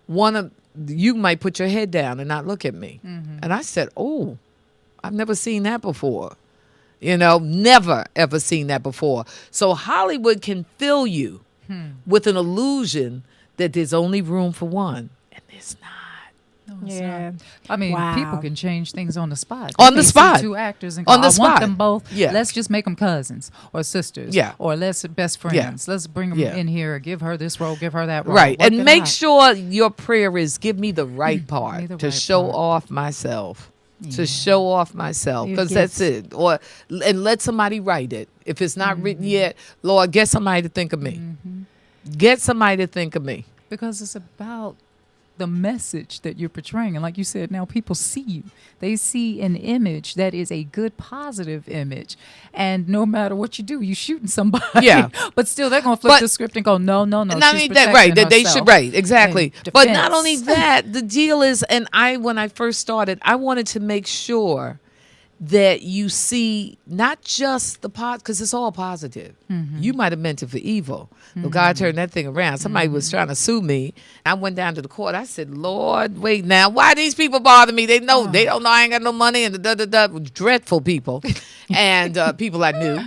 one of you might put your head down and not look at me. And I said, "Oh, I've never seen that before." Never, ever seen that before. So Hollywood can fill you with an illusion that there's only room for one, and there's not. Yeah. I mean, Wow. people can change things on the spot. On They the see spot. two actors and go, On the I want spot. them both. Yeah. Let's just make them cousins or sisters. Yeah. Or let's best friends. Let's bring them in here. Give her this role. Give her that role. Right. Work And it make out. sure your prayer is, give me the right part the to right show part. off myself. To show off myself, Your because that's gifts. it. And let somebody write it. If it's not written yet, Lord, get somebody to think of me. Get somebody to think of me. Because it's about the message that you're portraying. And like you said, now people see you. They see an image that is a good, positive image. And no matter what you do, you're shooting somebody. Yeah. But still, they're going to flip the script and go, no. And she's I mean that right. protecting That they herself. should right. Exactly. And But not defense. only that, the deal is, and when I first started, I wanted to make sure that you see not just the because it's all positive. You might have meant it for evil. But God turned that thing around. Somebody was trying to sue me. I went down to the court. I said, "Lord, wait now. Why these people bother me? They know they don't know I ain't got no money." And dreadful people, and people I knew.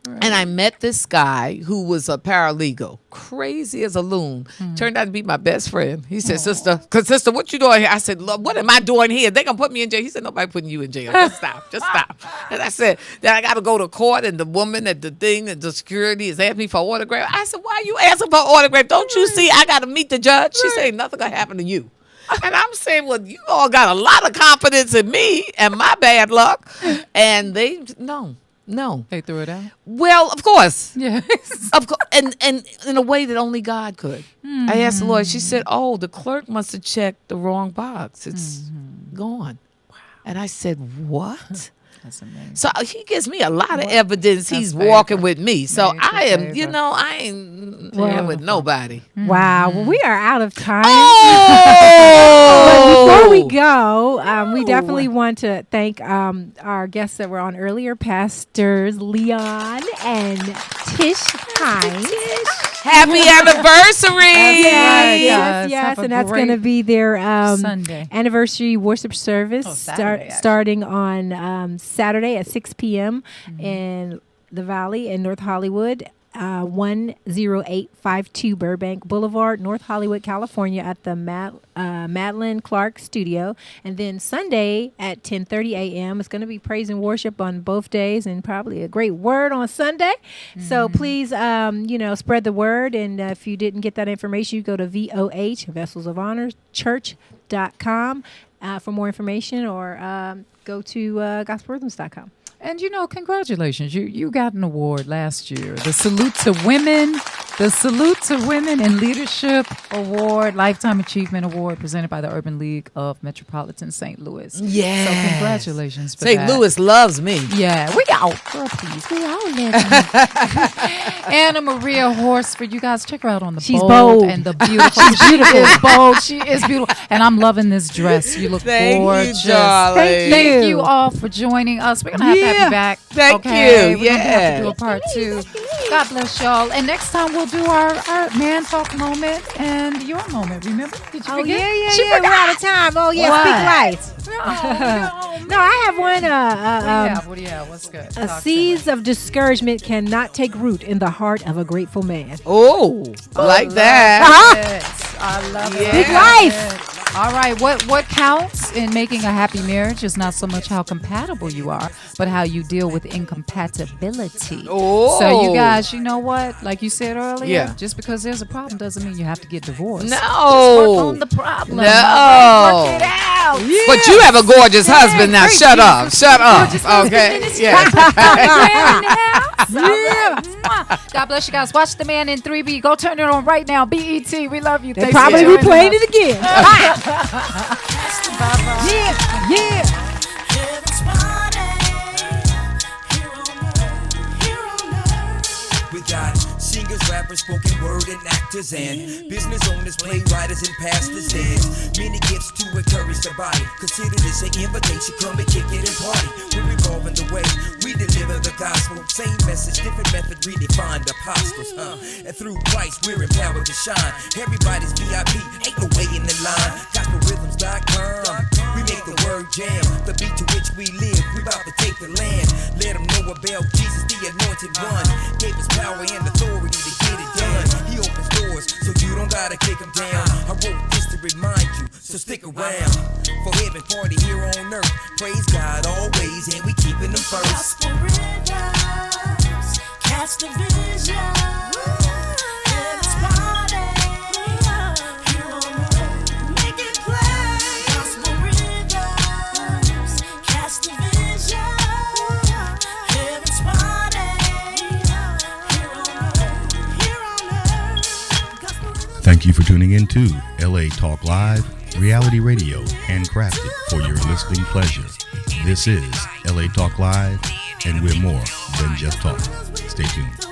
And I met this guy who was a paralegal, crazy as a loon. Turned out to be my best friend. He said, sister, what you doing here? I said, "Look, what am I doing here? They gonna put me in jail." He said, "Nobody putting you in jail. Just stop. And I said, then I got to go to court, and the woman at the thing, and the security is asking me for autograph. I said, "Why are you asking for autograph? Don't you see I got to meet the judge?" She said, "Nothing gonna happen to you." And I'm saying, "Well, you all got a lot of confidence in me and my bad luck." And they, no. They threw it out. Well, of course. Yes. Of course. And in a way that only God could. I asked the Lord, she said, "Oh, the clerk must have checked the wrong box. It's gone." Wow. And I said, "What?" That's amazing. So he gives me a lot of evidence That's he's favor. walking with me. So Major I am, favor. I ain't dealing with nobody. Wow. Well, we are out of time. Oh! But before we go, we definitely want to thank our guests that were on earlier, Pastors Leon and Tish Hines. Happy anniversary! Yes, Have a and that's great going to be their Sunday. anniversary worship service Saturday, actually. starting on Saturday at 6 p.m. in the Valley in North Hollywood. 10852 Burbank Boulevard, North Hollywood, California, at the Madeline Clark Studio. And then Sunday at 10:30 a.m. It's going to be praise and worship on both days, and probably a great word on Sunday. So please, spread the word. And if you didn't get that information, you go to VOH, Vessels of Honor Church.com for more information, or go to gospelrhythms.com. And congratulations. You got an award last year. The Salute to Women in Leadership Award, Lifetime Achievement Award, presented by the Urban League of Metropolitan St. Louis. Yes. So congratulations for St. that. Louis loves me. Yeah, we out. Girl, please. We out living. Anna Maria Horsford. You guys check her out on the She's Bold bold. and the Beautiful. She's beautiful. She is bold. She is beautiful. And I'm loving this dress. You look Thank gorgeous. you, darling. Thank you all for joining us. We're going to have to have you back. Thank okay? you. We're gonna have Yeah. to do a part 2. God bless y'all. And next time we'll do our man talk moment and your moment. Remember? Did you forget? We're out of time. Oh, yeah, What? speak life. No, I have one. what do you have? What's good? Talk to Seeds of discouragement cannot take root in the heart of a grateful man. Oh, like that. I love it. Yeah. Big life. All right, what counts in making a happy marriage is not so much how compatible you are, but how you deal with incompatibility. Oh. So you guys, you know what? Like you said earlier, Yeah. just because there's a problem doesn't mean you have to get divorced. No. Just work on the problem. No. Work it out. But you have a gorgeous husband now. Shut up. Shut up. Okay. Yeah. Yeah. God bless you guys. Watch The Man in 3B. Go turn it on right now. BET. We love you. They Thanks probably for joining replaying us. it again. Yeah, yeah. We got singers, rappers, spoken word, and actors, and business owners, playwrights, and pastors. There's many gifts to encourage the body. Consider this an invitation, come and kick it and party. We're evolving the way we deliver the gospel. Same message, different method, redefined apostles. And through Christ, we're empowered to shine. Everybody's VIP, ain't no way in the line. GospelRhythms.com. We make the word jam, the beat to which we live. We about to take the land. Let them know about Jesus, the anointed one. Gave us power and authority to get it done. He opens doors, so you don't gotta kick them down. I wrote this to remind you, so stick around. For heaven party here on earth. Praise God always, and we keeping them first. Gospel rhythms, cast a vision. Let's party here on earth. Make it play. Gospel rhythms, cast a vision. Let's party here on earth. Thank you for tuning in to LA Talk Live, reality radio, handcrafted for your listening pleasure. This is LA Talk Live, and we're more than just talk. Stay tuned.